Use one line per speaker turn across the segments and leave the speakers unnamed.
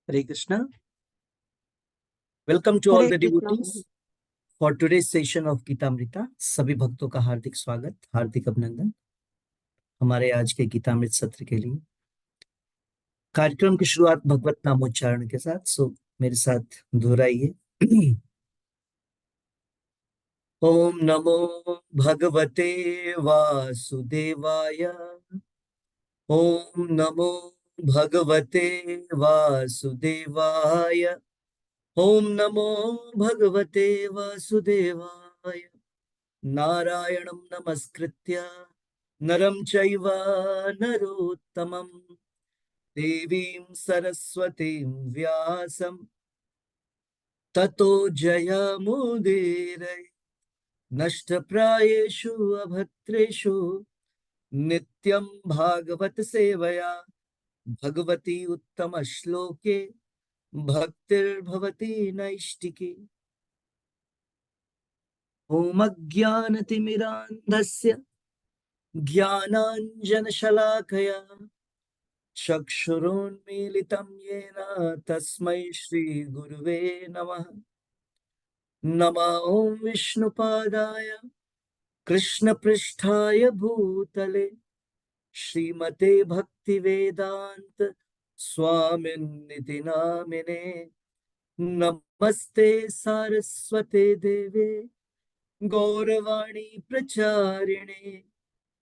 Hare Krishna. Welcome to all
Hare
the
Krishna.
devotees for today's session of गीतामृता। सभी भक्तों का हार्दिक स्वागत, हार्दिक अभिनंदन हमारे आज के गीतामृत सत्र के लिए। कार्यक्रम की शुरुआत भगवत नामोच्चारण के साथ, सो मेरे साथ दोहराइए। ओम नमो भगवते वासुदेवाय। ओम नमो भगवते वासुदेवाय। ओम नमो भगवते वासुदेवाय। नारायणं नमस्कृत्य नरं चैव नरोत्तमं देवीं सरस्वतीं व्यासं ततो जयमुदीरये। नष्टप्रायेषु अभद्रेषु नित्यं भागवत सेवया भगवती उत्तम श्लोके भक्तिर्भवती नैष्टिकी। ॐ अज्ञानतिमिरान्धस्य ज्ञानाञ्जनशलाकया चक्षुरुन्मीलितं येन तस्मै श्रीगुरुवे नमः। नमः ॐ विष्णुपादाय कृष्णपृष्ठाय भूतले श्रीमते भक्तिवेदान्त स्वामिन्निति नामिने। नमस्ते सारस्वते देवे गौरवाणी प्रचारिणे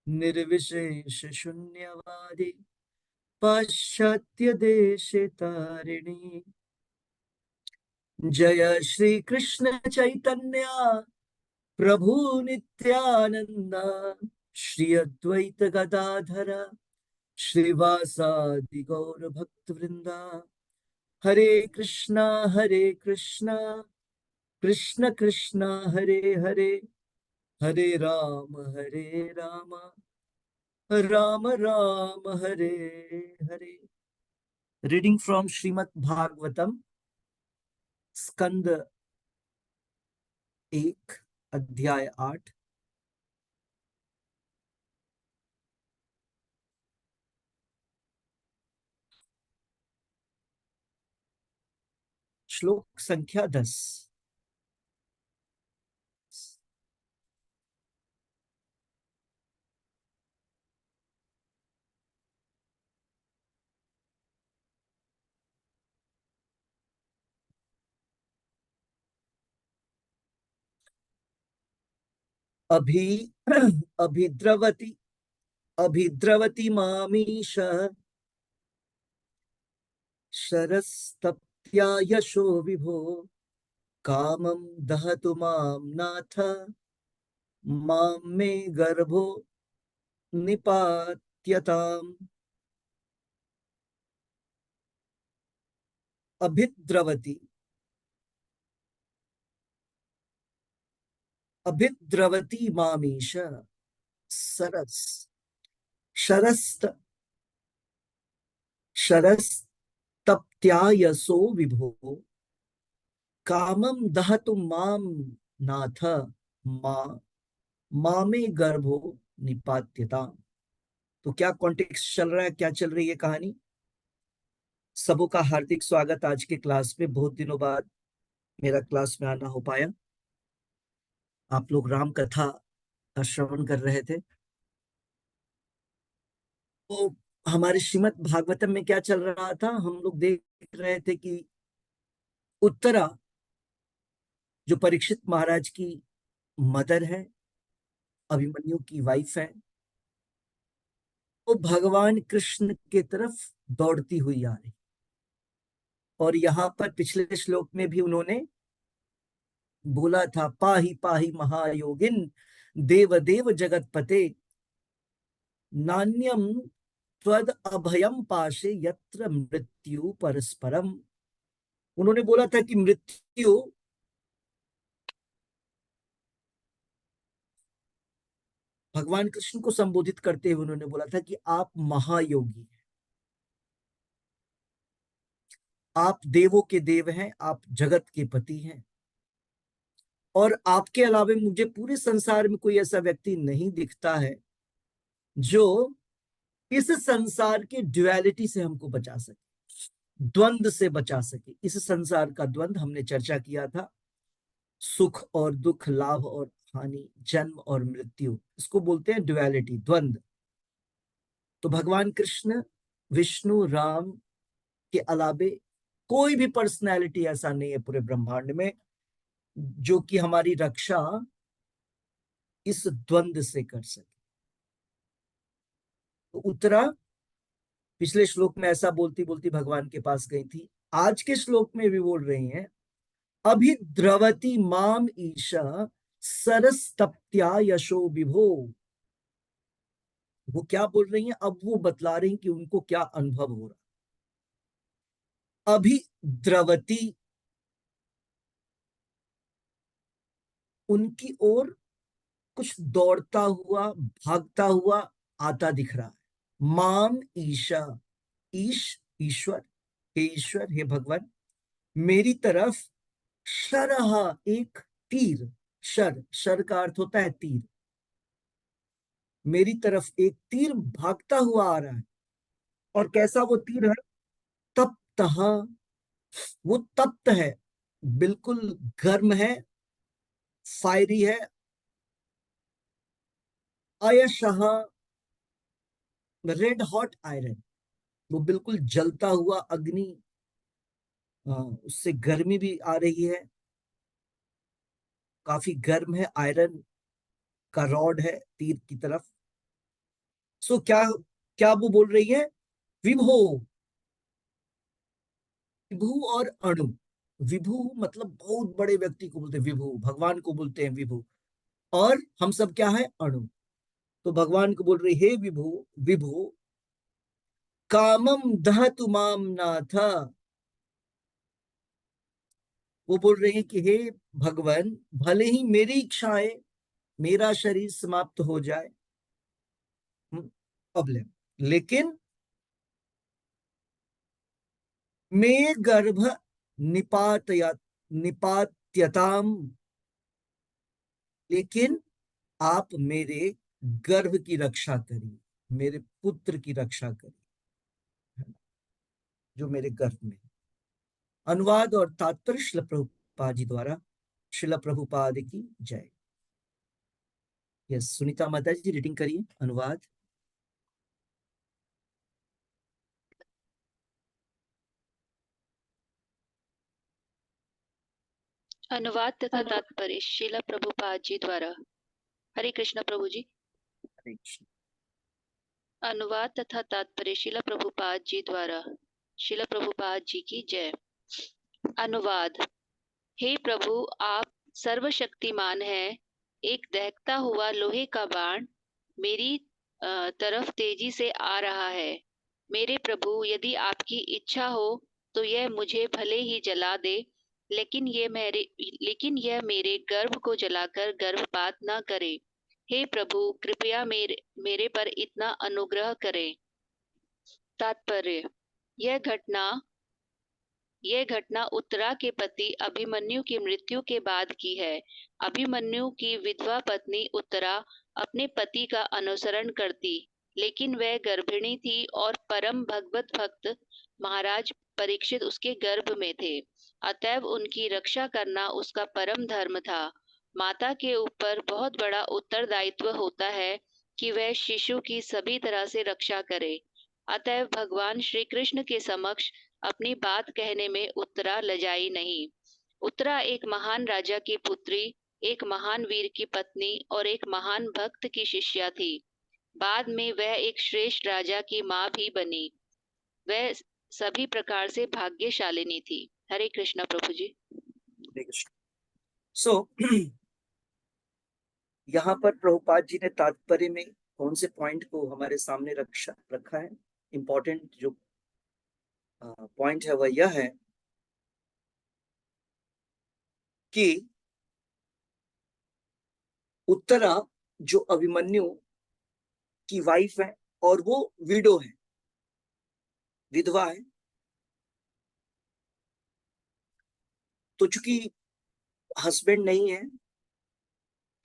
निर्विशेष शून्यवादी पाश्चात्य देशे तारिणी। जय श्री कृष्ण चैतन्य प्रभु नित्यानंद श्री अद्वैत गदाधर श्रीवासादि गौर भक्त वृंदा। हरे कृष्णा कृष्ण कृष्ण हरे हरे, हरे राम राम राम हरे हरे। रीडिंग फ्रॉम श्रीमद् भागवतम स्कंद 1 अध्याय 8। श्लोक संख्या 10। अभी अभिद्रवती अभिद्रवती मामीश शरस्तप्त्या यशो विभो कामं दहतु मां नाथ मां मे गर्भो निपात्यताम्। अभिद्रवती अभिद्रवती मामीश सरस शरस्त शरस्तप्त्या यशो विभो कामं दहतु मां नाथ मामे गर्भो निपात्यता। तो क्या कॉन्टेक्स्ट चल रहा है, क्या चल रही है कहानी? सबों का हार्दिक स्वागत आज के क्लास में। बहुत दिनों बाद मेरा क्लास में आना हो पाया। आप लोग राम कथा का श्रवण कर रहे थे। तो हमारे श्रीमद् भागवतम में क्या चल रहा था, हम लोग देख रहे थे कि उत्तरा जो परीक्षित महाराज की मदर है, अभिमन्यु की वाइफ है, वो भगवान कृष्ण के तरफ दौड़ती हुई आ रही। और यहाँ पर पिछले श्लोक में भी उन्होंने बोला था, पाही पाही महायोगिन देव देव जगतपते नान्यम त्वद अभयम पाशे यत्र मृत्यु परस्परम। उन्होंने बोला था कि मृत्यु भगवान कृष्ण को संबोधित करते हुए उन्होंने बोला था कि आप महायोगी हैं, आप देवों के देव हैं, आप जगत के पति हैं, और आपके अलावा मुझे पूरे संसार में कोई ऐसा व्यक्ति नहीं दिखता है जो इस संसार के ड्युअलिटी से हमको बचा सके। द्वंद से बचा सके। इस संसार का द्वंद हमने चर्चा किया था, सुख और दुख, लाभ और हानि, जन्म और मृत्यु, इसको बोलते हैं ड्युअलिटी, द्वंद। तो भगवान कृष्ण, विष्णु, राम के अलावे कोई भी पर्सनैलिटी ऐसा नहीं है पूरे ब्रह्मांड में जो कि हमारी रक्षा इस द्वंद से कर सके। तो उत्तरा पिछले श्लोक में ऐसा बोलती बोलती भगवान के पास गई थी, आज के श्लोक में भी बोल रही हैं, अभिद्रवती माम ईशा सरस्तप्त्या यशो विभो। वो क्या बोल रही हैं, अब वो बतला रही हैं कि उनको क्या अनुभव हो रहा। अभिद्रवती, उनकी ओर कुछ दौड़ता हुआ, भागता हुआ आता दिख रहा है। माम ईशा, ईश ईश्वर, हे ईश्वर, हे भगवान, मेरी तरफ शरहा, एक तीर, शर, शर का अर्थ होता है तीर, मेरी तरफ एक तीर भागता हुआ आ रहा है। और कैसा वो तीर है, तप्तः, वो तप्त है, बिल्कुल गर्म है, फायरी है, अयशः, रेड हॉट आयरन, वो बिल्कुल जलता हुआ अग्नि, उससे गर्मी भी आ रही है, काफी गर्म है, आयरन का रॉड है तीर की तरफ। सो क्या, क्या वो बोल रही है, विभो, विभु और अणु। विभु मतलब बहुत बड़े व्यक्ति को बोलते हैं विभु, भगवान को बोलते हैं विभु, और हम सब क्या है, अणु। तो भगवान को बोल रही, हे विभु, विभु, कामम दहतु माम नाथ, वो बोल रहे हैं कि हे भगवान, भले ही मेरी इच्छाएं, मेरा शरीर समाप्त हो जाए, प्रॉब्लम, लेकिन मे गर्भ निपातया, निपात्यताम, लेकिन आप मेरे गर्भ की रक्षा करिए, मेरे पुत्र की रक्षा करिए, जो मेरे गर्भ में। अनुवाद और तात्पर्य शिल प्रभुपाद जी द्वारा। शिल प्रभुपाद की जय। यस, सुनीता माता जी रीडिंग करिए अनुवाद।
अनुवाद तथा तात्पर्य श्रील प्रभुपाद जी द्वारा। हरे कृष्ण प्रभु जी। अनुवाद तथा तात्पर्य श्रील प्रभुपाद जी द्वारा। श्रील प्रभुपाद जी की जय। अनुवाद। हे प्रभु, आप सर्वशक्तिमान हैं। एक दहकता हुआ लोहे का बाण मेरी तरफ तेजी से आ रहा है। मेरे प्रभु, यदि आपकी इच्छा हो तो यह मुझे भले ही जला दे, लेकिन यह मेरे गर्भ को जलाकर गर्भपात न करे। हे प्रभु, कृपया मेरे पर इतना अनुग्रह करें। तात्पर्य। यह घटना उत्तरा के पति अभिमन्यु की मृत्यु के बाद की है। अभिमन्यु की विधवा पत्नी उत्तरा अपने पति का अनुसरण करती, लेकिन वह गर्भिणी थी और परम भगवत भक्त महाराज परीक्षित उसके गर्भ में थे। अतएव उनकी रक्षा करना उसका परम धर्म था। माता के ऊपर बहुत बड़ा उत्तरदायित्व होता है कि वह शिशु की सभी तरह से रक्षा करे। अतएव भगवान श्री कृष्ण के समक्ष अपनी बात कहने में उत्तरा लजाई नहीं। उत्तरा एक महान राजा की पुत्री, एक महान वीर की पत्नी और एक महान भक्त की शिष्या थी। बाद में वह एक श्रेष्ठ राजा की माँ भी बनी। वह सभी प्रकार से भाग्यशालिनी थी। हरे कृष्णा प्रभु जी।
सो यहाँ पर प्रभुपाद जी ने तात्पर्य में कौन से पॉइंट को हमारे सामने रखा है, इंपॉर्टेंट जो पॉइंट है वह यह है कि उत्तरा जो अभिमन्यु की वाइफ है और वो विडो है, विधवा है, तो चूंकि हस्बैंड नहीं है,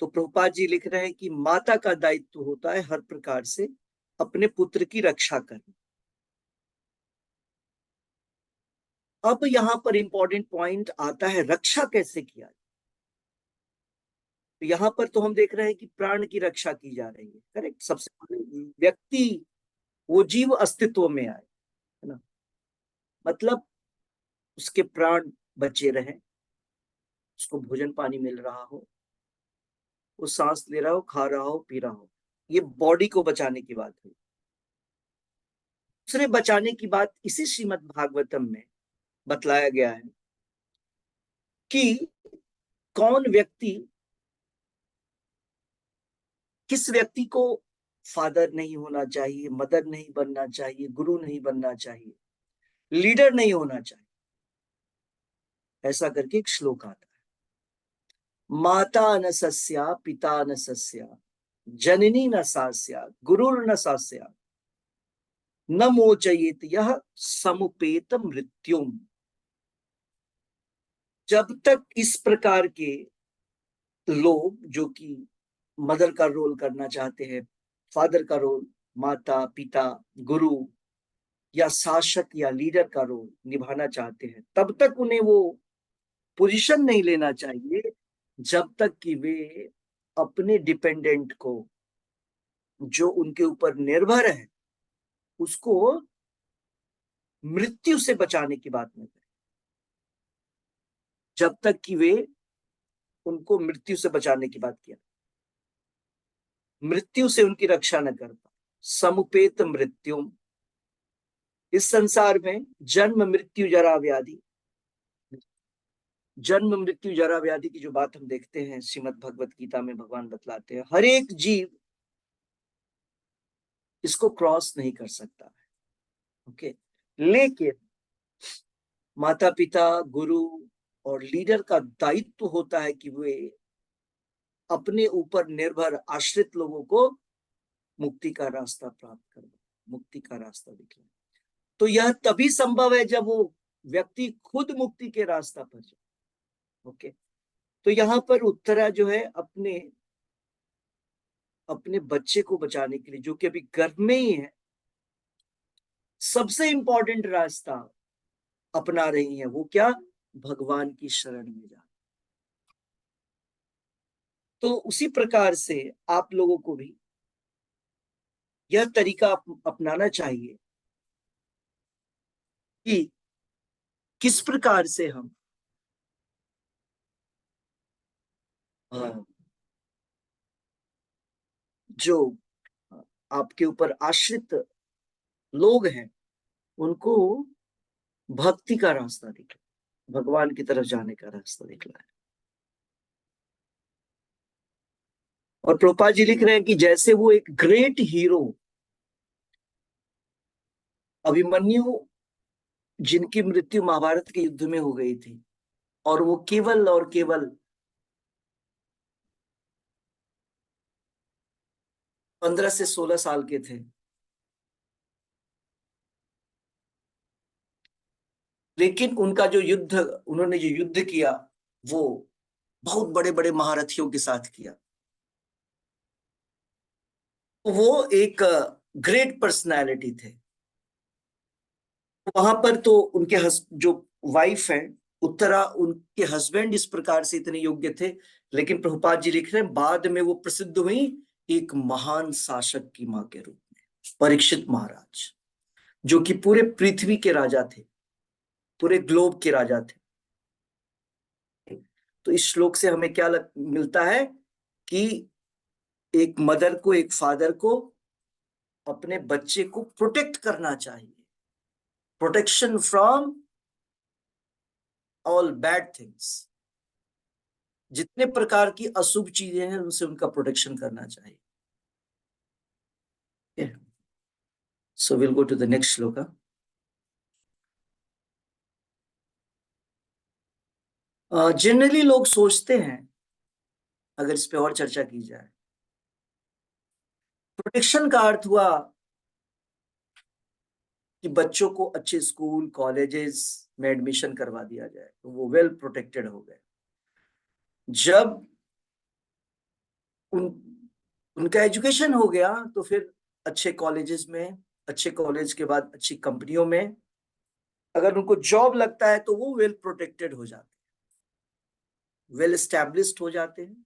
तो प्रभुपाद जी लिख रहे हैं कि माता का दायित्व होता है हर प्रकार से अपने पुत्र की रक्षा करना। अब यहां पर इंपॉर्टेंट पॉइंट आता है, रक्षा कैसे किया जाए। तो यहां पर तो हम देख रहे हैं कि प्राण की रक्षा की जा रही है, करेक्ट। सबसे पहले व्यक्ति, वो जीव अस्तित्व में आए, है ना, मतलब उसके प्राण बचे रहे, उसको भोजन पानी मिल रहा हो, वो सांस ले रहा हो, खा रहा हो, पी रहा हो। ये बॉडी को बचाने की बात हुई। दूसरे बचाने की बात इसी श्रीमद् भागवतम में बतलाया गया है कि कौन व्यक्ति, किस व्यक्ति को फादर नहीं होना चाहिए, मदर नहीं बनना चाहिए, गुरु नहीं बनना चाहिए, लीडर नहीं होना चाहिए। ऐसा करके एक श्लोक आता है, माता न सस्या पिता न सस्या जननी न सास्या गुरुर न सास्या न मोचयेत यह समुपेत मृत्युम। जब तक इस प्रकार के लोग जो कि मदर का रोल करना चाहते हैं, फादर का रोल, माता पिता गुरु या शासक या लीडर का रोल निभाना चाहते हैं, तब तक उन्हें वो पोजीशन नहीं लेना चाहिए जब तक कि वे अपने डिपेंडेंट को, जो उनके ऊपर निर्भर है, उसको मृत्यु से बचाने की बात न करें। जब तक कि वे उनको मृत्यु से बचाने की बात किया, मृत्यु से उनकी रक्षा न कर पाए। समुपेत मृत्यु, इस संसार में जन्म मृत्यु जरा व्याधि, जन्म मृत्यु जरा व्याधि की जो बात हम देखते हैं श्रीमद् भगवत गीता में, भगवान बतलाते हैं हर एक जीव इसको क्रॉस नहीं कर सकता है, ओके। लेकिन माता पिता गुरु और लीडर का दायित्व होता है कि वे अपने ऊपर निर्भर आश्रित लोगों को मुक्ति का रास्ता प्राप्त करवाए, मुक्ति का रास्ता दिखाए। तो यह तभी संभव है जब वो व्यक्ति खुद मुक्ति के रास्ता पर जाए, ओके। तो यहाँ पर उत्तरा जो है अपने अपने बच्चे को बचाने के लिए, जो कि अभी गर्भ में ही है, सबसे इंपॉर्टेंट रास्ता अपना रही है। वो क्या? भगवान की शरण में जाना। तो उसी प्रकार से आप लोगों को भी यह तरीका अपनाना चाहिए कि किस प्रकार से हम जो आपके ऊपर आश्रित लोग हैं उनको भक्ति का रास्ता दिखला, भगवान की तरफ जाने का रास्ता दिखला है। और प्रभुपाद जी लिख रहे हैं कि जैसे वो एक ग्रेट हीरो अभिमन्यु, जिनकी मृत्यु महाभारत के युद्ध में हो गई थी, और वो केवल और केवल 15 से 16 साल के थे, लेकिन उनका जो युद्ध, उन्होंने जो युद्ध किया वो बहुत बड़े बड़े महारथियों के साथ किया। वो एक ग्रेट पर्सनालिटी थे। वहां पर तो उनके जो वाइफ है उत्तरा, उनके हस्बैंड इस प्रकार से इतने योग्य थे, लेकिन प्रभुपाद जी लिख रहे हैं बाद में वो प्रसिद्ध हुई एक महान शासक की मां के रूप में, परीक्षित महाराज, जो कि पूरे पृथ्वी के राजा थे, पूरे ग्लोब के राजा थे। तो इस श्लोक से हमें क्या मिलता है कि एक मदर को, एक फादर को अपने बच्चे को प्रोटेक्ट करना चाहिए, protection from all bad things. जितने प्रकार की अशुभ चीजें हैं उनसे उनका प्रोटेक्शन करना चाहिए। So will go to the next shloka. Generally लोग सोचते हैं, अगर इस पे और चर्चा की जाए, प्रोटेक्शन का अर्थ हुआ कि बच्चों को अच्छे स्कूल कॉलेजेस में एडमिशन करवा दिया जाए तो वो वेल प्रोटेक्टेड हो गए। जब उन उनका एजुकेशन हो गया तो फिर अच्छे कॉलेजेस में, अच्छे कॉलेज के बाद अच्छी कंपनियों में अगर उनको जॉब लगता है तो वो वेल प्रोटेक्टेड हो जाते हैं, वेल एस्टैब्लिश्ड हो जाते हैं,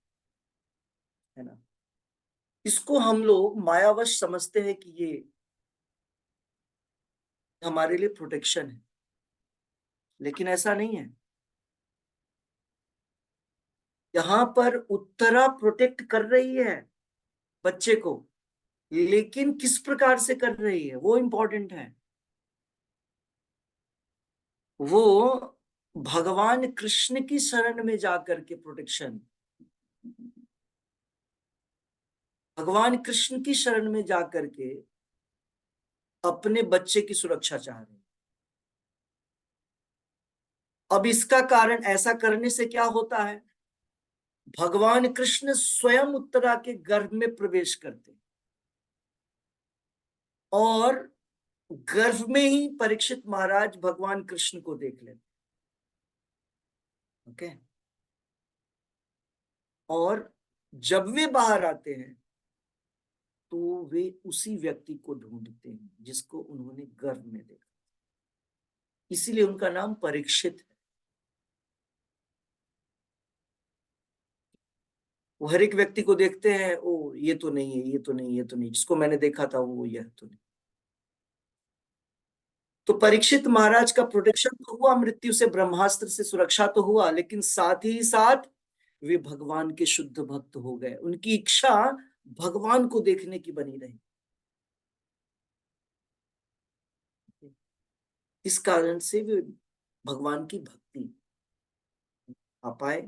है ना। इसको हम लोग मायावश समझते हैं कि ये हमारे लिए प्रोटेक्शन है, लेकिन ऐसा नहीं है। यहां पर उत्तरा प्रोटेक्ट कर रही है बच्चे को, लेकिन किस प्रकार से कर रही है वो इंपॉर्टेंट है। वो भगवान कृष्ण की शरण में जाकर के प्रोटेक्शन, भगवान कृष्ण की शरण में जाकर के अपने बच्चे की सुरक्षा चाह रहे हैं। अब इसका कारण, ऐसा करने से क्या होता है, भगवान कृष्ण स्वयं उत्तरा के गर्भ में प्रवेश करते और गर्भ में ही परीक्षित महाराज भगवान कृष्ण को देख लेते। ओके। और जब वे बाहर आते हैं तो वे उसी व्यक्ति को ढूंढते हैं जिसको उन्होंने गर्भ में देखा, इसीलिए उनका नाम परीक्षित है। वो हर एक व्यक्ति को देखते हैं, ओ ये तो नहीं है, ये तो नहीं, ये तो नहीं, जिसको मैंने देखा था वो यह तो नहीं। तो परीक्षित महाराज का प्रोटेक्शन तो हुआ, मृत्यु से ब्रह्मास्त्र से सुरक्षा तो हुआ, लेकिन साथ ही साथ वे भगवान के शुद्ध भक्त हो गए। उनकी इच्छा भगवान को देखने की बनी रही। इस कारण से वे भगवान की भक्ति आ पाए,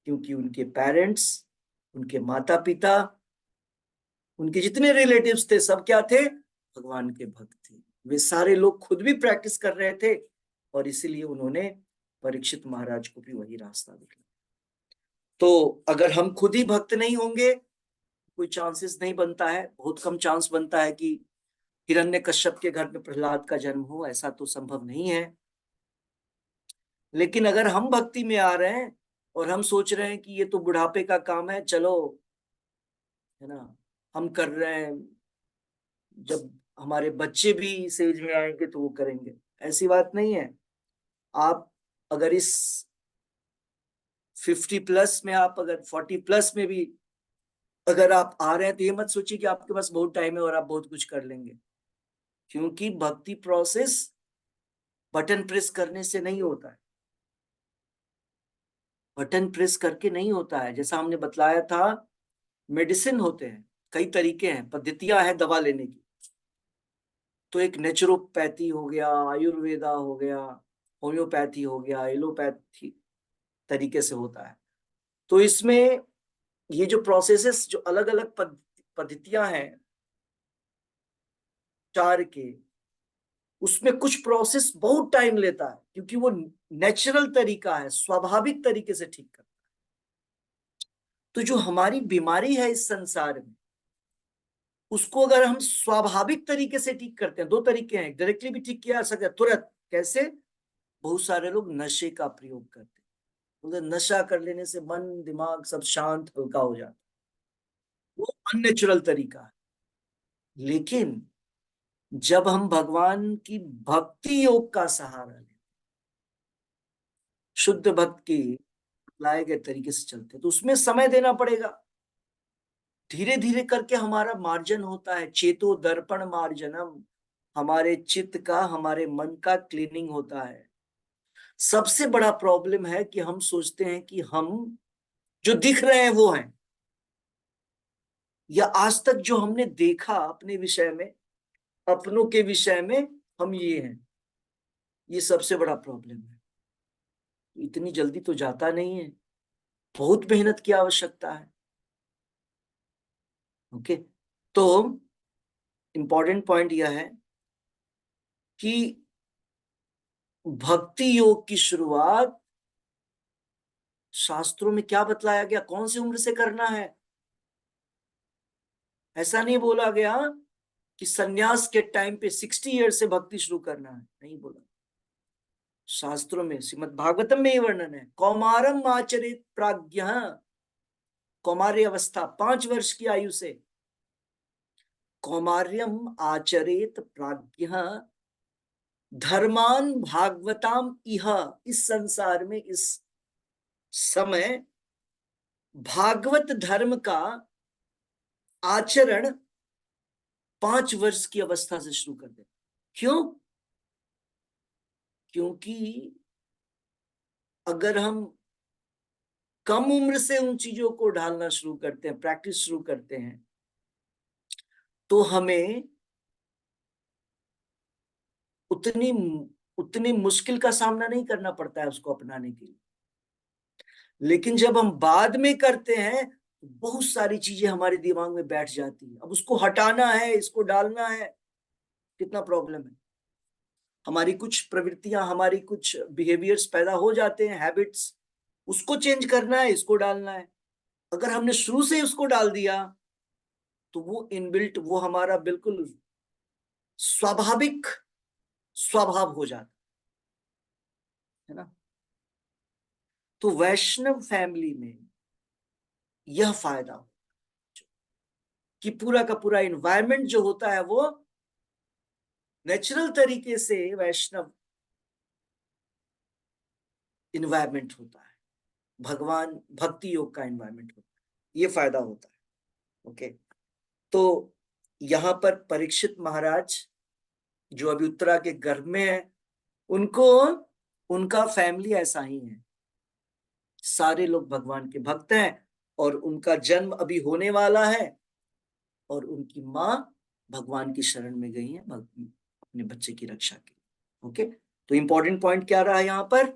क्योंकि उनके पेरेंट्स, उनके माता पिता, उनके जितने रिलेटिव्स थे सब क्या थे, भगवान के भक्त थे। वे सारे लोग खुद भी प्रैक्टिस कर रहे थे और इसीलिए उन्होंने परीक्षित महाराज को भी वही रास्ता दिखाया। तो अगर हम खुद ही भक्त नहीं होंगे, कोई चांसेस नहीं बनता है, बहुत कम चांस बनता है कि हिरण्यकश्यप के घर में प्रहलाद का जन्म हो, ऐसा तो संभव नहीं है। लेकिन अगर हम भक्ति में आ रहे हैं और हम सोच रहे हैं कि ये तो बुढ़ापे का काम है, चलो, है ना, हम कर रहे हैं, जब हमारे बच्चे भी इस एज में आएंगे तो वो करेंगे, ऐसी बात नहीं है। आप अगर इस 50 प्लस में, आप अगर 40 प्लस में भी अगर आप आ रहे हैं तो ये मत सोचिए कि आपके पास बहुत टाइम है और आप बहुत कुछ कर लेंगे, क्योंकि भक्ति प्रोसेस बटन प्रेस करने से नहीं होता है। बटन प्रेस करके नहीं होता है। जैसा हमने बतलाया था, मेडिसिन होते हैं, कई तरीके हैं, पद्धतियां हैं दवा लेने की। तो एक नेचुरोपैथी हो गया, आयुर्वेदा हो गया, होम्योपैथी हो गया, एलोपैथी तरीके से होता है। तो इसमें ये जो प्रोसेसेस, जो अलग अलग पद्धतियां हैं चार के, उसमें कुछ प्रोसेस बहुत टाइम लेता है, क्योंकि वो नेचुरल तरीका है, स्वाभाविक तरीके से ठीक करता है। तो जो हमारी बीमारी है इस संसार में, उसको अगर हम स्वाभाविक तरीके से ठीक करते हैं, दो तरीके हैं, डायरेक्टली भी ठीक किया जा सकता है तुरंत। कैसे? बहुत सारे लोग नशे का प्रयोग करते हैं, बोलते नशा कर लेने से मन दिमाग सब शांत हल्का हो जाता है, वो अननेचुरल तरीका है। लेकिन जब हम भगवान की भक्ति योग का सहारा लें, शुद्ध भक्त की लाए गए तरीके से चलते हैं, तो उसमें समय देना पड़ेगा। धीरे धीरे करके हमारा मार्जन होता है, चेतो दर्पण मार्जनम, हमारे चित्त का, हमारे मन का क्लीनिंग होता है। सबसे बड़ा प्रॉब्लम है कि हम सोचते हैं कि हम जो दिख रहे हैं वो हैं, या आज तक जो हमने देखा अपने विषय में, अपनों के विषय में, हम ये हैं। ये सबसे बड़ा प्रॉब्लम है। इतनी जल्दी तो जाता नहीं है, बहुत मेहनत की आवश्यकता है। ओके। तो इंपॉर्टेंट पॉइंट यह है कि भक्ति योग की शुरुआत शास्त्रों में क्या बतलाया गया, कौन सी उम्र से करना है। ऐसा नहीं बोला गया कि सन्यास के टाइम पे 60 ईयर से भक्ति शुरू करना है, नहीं बोला। शास्त्रों में, श्रीमद् भागवतम में ये वर्णन है, कौमारम आचरित प्राज्ञ, कौमार्य अवस्था 5 वर्ष की आयु से, कौमार्यम आचरित प्राज्ञ धर्मान भागवताम इह, इस संसार में इस समय भागवत धर्म का आचरण 5 वर्ष की अवस्था से शुरू कर दे। क्यों? क्योंकि अगर हम कम उम्र से उन चीजों को ढालना शुरू करते हैं, प्रैक्टिस शुरू करते हैं, तो हमें उतनी उतनी मुश्किल का सामना नहीं करना पड़ता है उसको अपनाने के लिए। लेकिन जब हम बाद में करते हैं, बहुत सारी चीजें हमारे दिमाग में बैठ जाती है। अब उसको हटाना है, इसको डालना है, कितना प्रॉब्लम है। हमारी कुछ प्रवृत्तियां, हमारी कुछ बिहेवियर्स पैदा हो जाते हैं, हैबिट्स, उसको चेंज करना है, इसको डालना है। अगर हमने शुरू से उसको डाल दिया तो वो इनबिल्ट, वो हमारा बिल्कुल स्वाभाविक स्वभाव हो जाता है ना। तो वैष्णव फैमिली में यह फायदा हो कि पूरा का पूरा इन्वायरमेंट जो होता है वो नेचुरल तरीके से वैष्णव इन्वायरमेंट होता है, भगवान भक्ति योग का इन्वायरमेंट होता है, ये फायदा होता है। ओके, तो यहां पर परीक्षित महाराज जो अभी उत्तरा के गर्भ में है, उनको, उनका फैमिली ऐसा ही है, सारे लोग भगवान के भक्त हैं और उनका जन्म अभी होने वाला है और उनकी माँ भगवान की शरण में गई है अपने बच्चे की रक्षा के लिए। ओके, तो इंपॉर्टेंट पॉइंट क्या रहा यहाँ पर?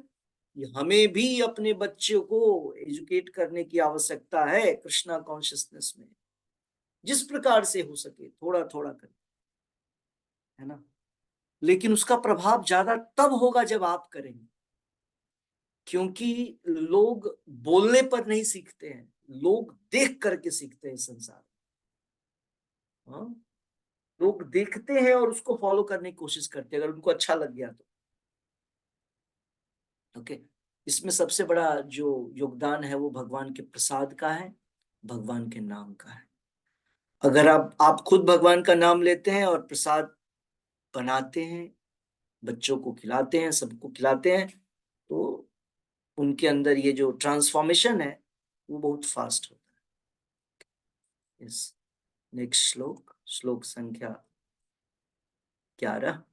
हमें भी अपने बच्चों को एजुकेट करने की आवश्यकता है कृष्णा कॉन्शियसनेस में, जिस प्रकार से हो सके थोड़ा थोड़ा कर, है ना। लेकिन उसका प्रभाव ज्यादा तब होगा जब आप करेंगे, क्योंकि लोग बोलने पर नहीं सीखते हैं, लोग देख करके सीखते हैं संसार। हाँ, लोग देखते हैं और उसको फॉलो करने की कोशिश करते हैं, अगर उनको अच्छा लग गया तो। ओके, इसमें सबसे बड़ा जो योगदान है वो भगवान के प्रसाद का है, भगवान के नाम का है। अगर आप खुद भगवान का नाम लेते हैं और प्रसाद बनाते हैं, बच्चों को खिलाते हैं, सबको खिलाते हैं, तो उनके अंदर ये जो ट्रांसफॉर्मेशन है वो बहुत फास्ट होता है। यस, नेक्स्ट श्लोक, श्लोक संख्या 11।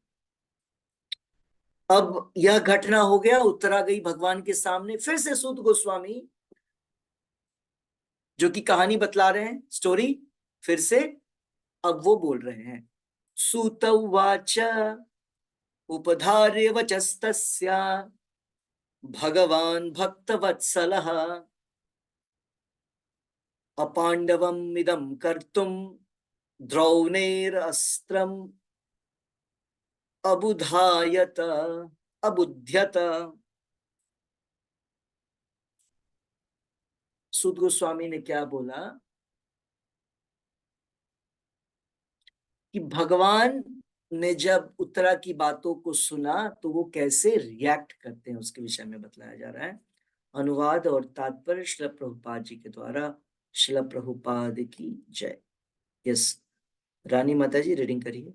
अब यह घटना हो गया, उत्तरा गई भगवान के सामने, फिर से सूत गोस्वामी जो कि कहानी बतला रहे हैं, स्टोरी, फिर से अब वो बोल रहे हैं। सूत उवाच उपधार्य वचस्तस्या भगवान भक्तवत्सलः अपांडवम् इदं कर्तुं द्रौणेरस्त्रम् अबुधायत अबुध्यत। सूत गोस्वामी ने क्या बोला कि भगवान ने जब उत्तरा की बातों को सुना तो वो कैसे रिएक्ट करते हैं उसके विषय में बतलाया जा रहा है। अनुवाद और तात्पर्य श्रील प्रभुपाद जी के द्वारा। श्रील प्रभुपाद की जय। यस, रानी माता जी रीडिंग करिए।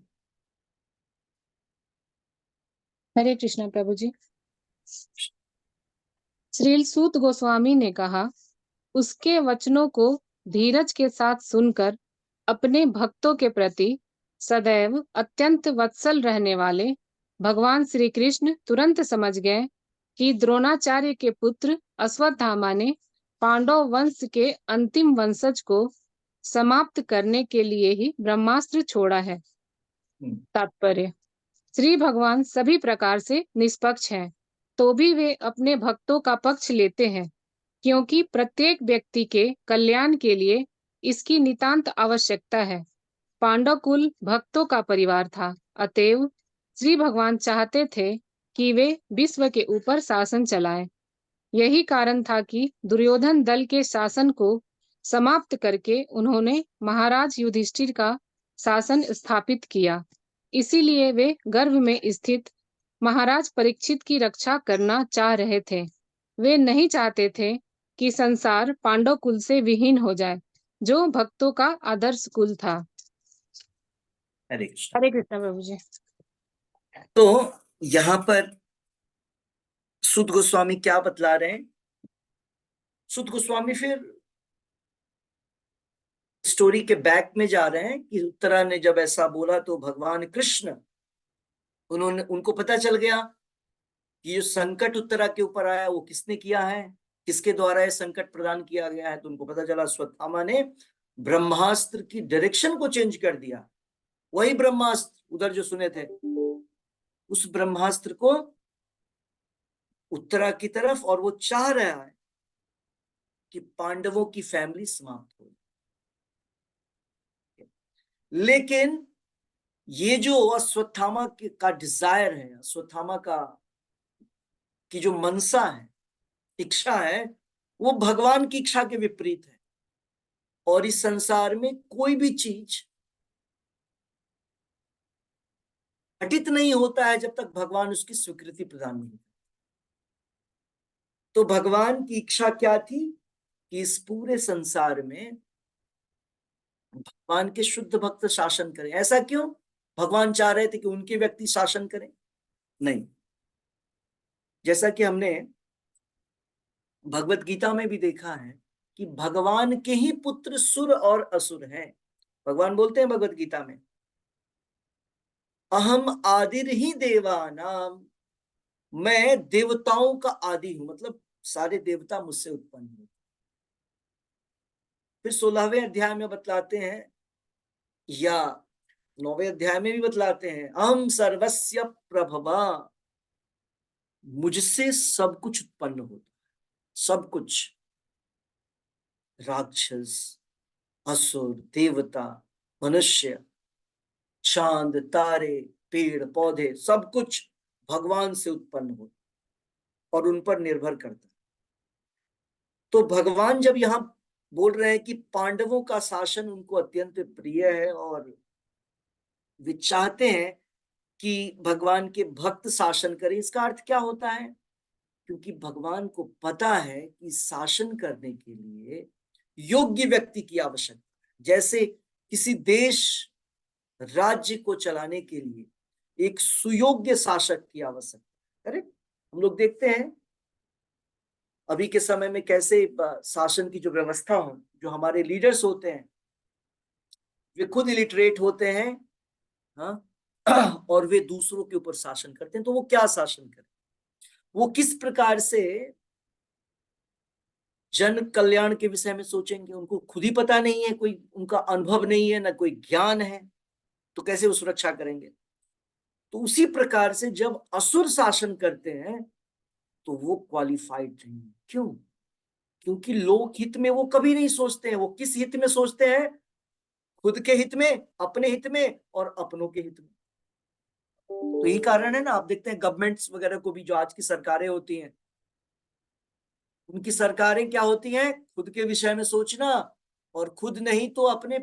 हरे कृष्णा प्रभु जी। श्रील सूत गोस्वामी ने कहा, उसके वचनों को धीरज के साथ सुनकर अपने भक्तों के प्रति सदैव अत्यंत वत्सल रहने वाले भगवान श्री कृष्ण तुरंत समझ गए कि द्रोणाचार्य के पुत्र अश्वत्थामा ने पांडव वंश के अंतिम वंशज को समाप्त करने के लिए ही ब्रह्मास्त्र छोड़ा है। तात्पर्य, श्री भगवान सभी प्रकार से निष्पक्ष हैं, तो भी वे अपने भक्तों का पक्ष लेते हैं, क्योंकि प्रत्येक व्यक्ति के कल्याण के लिए इसकी नितांत आवश्यकता है। पांडव कुल भक्तों का परिवार था, अतएव श्री भगवान चाहते थे कि वे विश्व के ऊपर शासन चलाएं। यही कारण था कि दुर्योधन दल के शासन को समाप्त करके उन्होंने महाराज युधिष्ठिर का शासन स्थापित किया। इसीलिए वे गर्भ में स्थित महाराज परीक्षित की रक्षा करना चाह रहे थे। वे नहीं चाहते थे कि संसार पांडव कुल से विहीन हो जाए, जो भक्तों का आदर्श कुल था।
हरे कृष्ण।
हरे कृष्ण प्रभु जी।
तो यहां पर सुत गोस्वामी क्या बतला रहे हैं? सुत गोस्वामी फिर स्टोरी के बैक में जा रहे हैं कि उत्तरा ने जब ऐसा बोला तो भगवान कृष्ण, उनको पता चल गया कि जो संकट उत्तरा के ऊपर आया वो किसने किया है, किसके द्वारा ये संकट प्रदान किया गया है। तो उनको पता चला अश्वत्थामा ने ब्रह्मास्त्र की डायरेक्शन को चेंज कर दिया। वही ब्रह्मास्त्र उधर जो सुने थे, उस ब्रह्मास्त्र को उत्तरा की तरफ, और वो चाह रहा है कि पांडवों की फैमिली समाप्त हो। लेकिन ये जो अश्वत्थामा का डिजायर है, अश्वत्थामा की जो मनसा है, इच्छा है, वो भगवान की इच्छा के विपरीत है। और इस संसार में कोई भी चीज घटित नहीं होता है जब तक भगवान उसकी स्वीकृति प्रदान नहीं करते। तो भगवान की इच्छा क्या थी कि इस पूरे संसार में भगवान के शुद्ध भक्त शासन करें। ऐसा क्यों? भगवान चाह रहे थे कि उनके व्यक्ति शासन करें? नहीं, जैसा कि हमने भगवत गीता में भी देखा है कि भगवान के ही पुत्र सुर और असुर हैं। भगवान बोलते हैं भगवत गीता में, अहम आदिर ही देवानाम, मैं देवताओं का आदि हूं, मतलब सारे देवता मुझसे उत्पन्न हुए। फिर 16वें अध्याय में बतलाते हैं, या 9वें अध्याय में भी बतलाते हैं, अहम सर्वस्य प्रभवा, मुझसे सब कुछ उत्पन्न होता, सब कुछ, राक्षस, असुर, देवता, मनुष्य, चांद, तारे, पेड़ पौधे, सब कुछ भगवान से उत्पन्न होता और उन पर निर्भर करता। तो भगवान जब यहां बोल रहे हैं कि पांडवों का शासन उनको अत्यंत प्रिय है और वे चाहते हैं कि भगवान के भक्त शासन करें, इसका अर्थ क्या होता है? क्योंकि भगवान को पता है कि शासन करने के लिए योग्य व्यक्ति की आवश्यकता है। जैसे किसी देश राज्य को चलाने के लिए एक सुयोग्य शासक की आवश्यकता है। करेक्ट? हम लोग देखते हैं अभी के समय में कैसे शासन की जो व्यवस्था हो, जो हमारे लीडर्स होते हैं वे खुद इलिटरेट होते हैं, हाँ, और वे दूसरों के ऊपर शासन करते हैं। तो वो क्या शासन करें? वो किस प्रकार से जन कल्याण के विषय में सोचेंगे? उनको खुद ही पता नहीं है, कोई उनका अनुभव नहीं है, ना कोई ज्ञान है, तो कैसे वो सुरक्षा करेंगे? तो उसी प्रकार से जब असुर शासन करते हैं तो वो क्वालिफाइड नहीं है। क्यों? क्योंकि लोक हित में वो कभी नहीं सोचते हैं। वो किस हित में सोचते हैं? खुद के हित में, अपने हित में और अपनों के हित में। तो यही कारण है ना, आप देखते हैं गवर्नमेंट्स वगैरह को भी, जो आज की सरकारें होती हैं, उनकी सरकारें क्या होती हैं? खुद के विषय में सोचना, और खुद नहीं तो अपने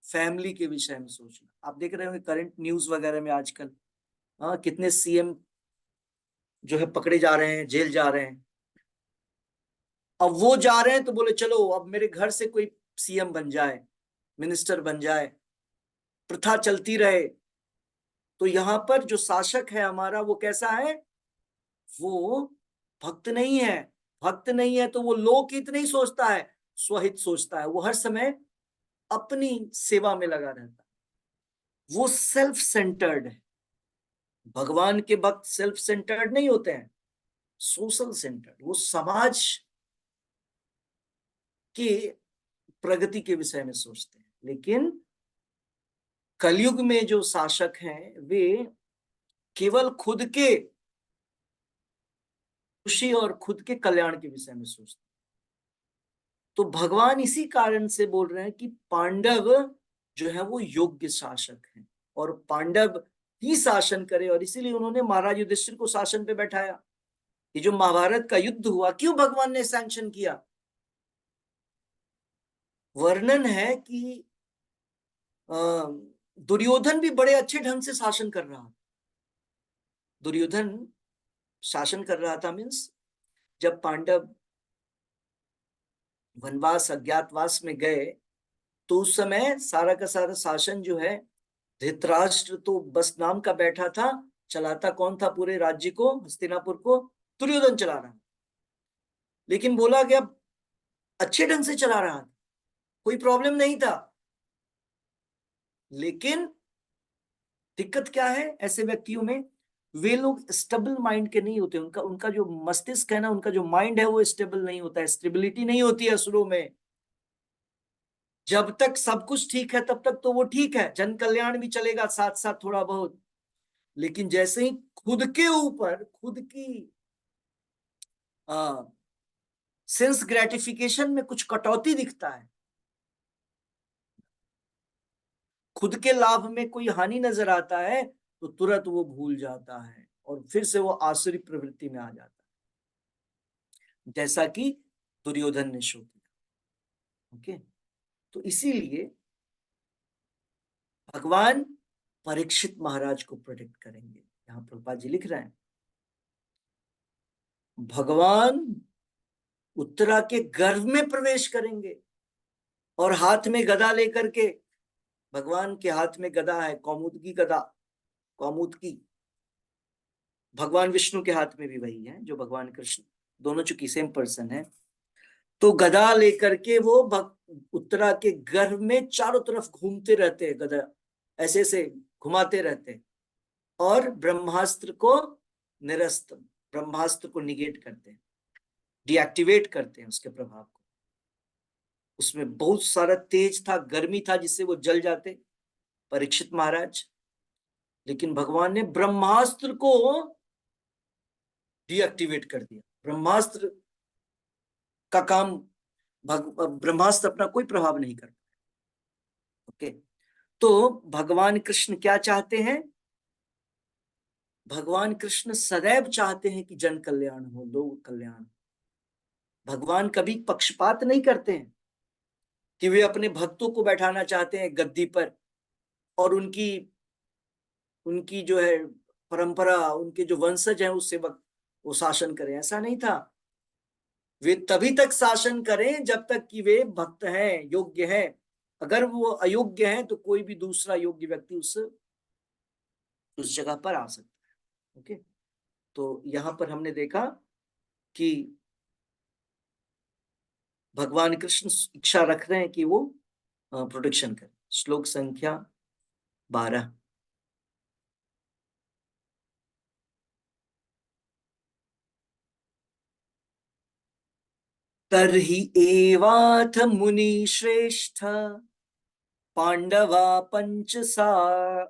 फैमिली के विषय में सोचना। आप देख रहे होंगे करंट न्यूज वगैरह में आजकल, हाँ, कितने सीएम जो है पकड़े जा रहे हैं, जेल जा रहे हैं। अब वो जा रहे हैं तो बोले चलो अब मेरे घर से कोई सीएम बन जाए, मिनिस्टर बन जाए, प्रथा चलती रहे। तो यहां पर जो शासक है हमारा, वो कैसा है? वो भक्त नहीं है। भक्त नहीं है तो वो लोकहित नहीं सोचता है, स्वहित सोचता है। वो हर समय अपनी सेवा में लगा रहता है, वो सेल्फ सेंटर्ड है। भगवान के भक्त सेल्फ सेंटर्ड नहीं होते हैं, सोशल सेंटर्ड। वो समाज की प्रगति के विषय में सोचते हैं। लेकिन कलयुग में जो शासक हैं वे केवल खुद के खुशी और खुद के कल्याण के विषय में सोचते हैं। तो भगवान इसी कारण से बोल रहे हैं कि पांडव जो है वो योग्य शासक हैं और पांडव ही शासन करे। और इसीलिए उन्होंने महाराज युधिष्ठिर को शासन पे बैठाया। ये जो महाभारत का युद्ध हुआ, क्यों भगवान ने सैंक्शन किया? वर्णन है कि दुर्योधन भी बड़े अच्छे ढंग से शासन कर रहा था। दुर्योधन शासन कर रहा था मीन्स, जब पांडव वनवास अज्ञातवास में गए तो उस समय सारा का सारा शासन जो है, धृतराष्ट्र तो बस नाम का बैठा था, चलाता कौन था पूरे राज्य को, हस्तिनापुर को? दुर्योधन चला रहा, लेकिन बोला गया अच्छे ढंग से चला रहा था, कोई प्रॉब्लम नहीं था। लेकिन दिक्कत क्या है ऐसे व्यक्तियों में, वे लोग स्टेबल माइंड के नहीं होते, उनका उनका जो मस्तिष्क है ना, उनका जो माइंड है वो स्टेबल नहीं होता है, स्टेबिलिटी नहीं होती है असुरों में। जब तक सब कुछ ठीक है तब तक तो वो ठीक है, जन कल्याण भी चलेगा साथ साथ थोड़ा बहुत, लेकिन जैसे ही खुद के ऊपर, खुद की सेंस ग्रेटिफिकेशन में कुछ कटौती दिखता है, खुद के लाभ में कोई हानि नजर आता है, तो तुरंत वो भूल जाता है और फिर से वो आसुरी प्रवृत्ति में आ जाता है, जैसा कि दुर्योधन ने शो किया। ओके, तो इसीलिए भगवान परीक्षित महाराज को प्रोटेक्ट करेंगे। यहां प्रभुपाद जी लिख रहे हैं, भगवान उत्तरा के गर्भ में प्रवेश करेंगे और हाथ में गदा लेकर के, भगवान के हाथ में गदा है, कौमुदकी गदा, कौमुदकी। भगवान विष्णु के हाथ में भी वही है जो भगवान कृष्ण, दोनों चूंकि सेम पर्सन है। तो गदा लेकर के वो उत्तरा के गर्भ में चारों तरफ घूमते रहते हैं, गदा ऐसे ऐसे घुमाते रहते हैं और ब्रह्मास्त्र को निरस्त, ब्रह्मास्त्र को निगेट करते हैं, डीएक्टिवेट करते हैं उसके प्रभाव को। उसमें बहुत सारा तेज था, गर्मी था, जिससे वो जल जाते परीक्षित महाराज, लेकिन भगवान ने ब्रह्मास्त्र को डीएक्टिवेट कर दिया। ब्रह्मास्त्र का काम, ब्रह्मास्त्र अपना कोई प्रभाव नहीं करता। ओके, तो भगवान कृष्ण क्या चाहते हैं? भगवान कृष्ण सदैव चाहते हैं कि जन कल्याण हो, लोक कल्याण। भगवान कभी पक्षपात नहीं करते हैं कि वे अपने भक्तों को बैठाना चाहते हैं गद्दी पर और उनकी उनकी जो है परंपरा, उनके जो वंशज हैं उससे वो शासन करें, ऐसा नहीं था। वे तभी तक शासन करें जब तक कि वे भक्त हैं, योग्य हैं। अगर वो अयोग्य हैं तो कोई भी दूसरा योग्य व्यक्ति उस जगह पर आ सकता है। ओके, तो यहां पर हमने देखा कि भगवान कृष्ण इच्छा रख रहे हैं कि वो प्रोटेक्शन करें। श्लोक संख्या 12। तर्हि एवाथ मुनि श्रेष्ठ पांडवा पंच सायकान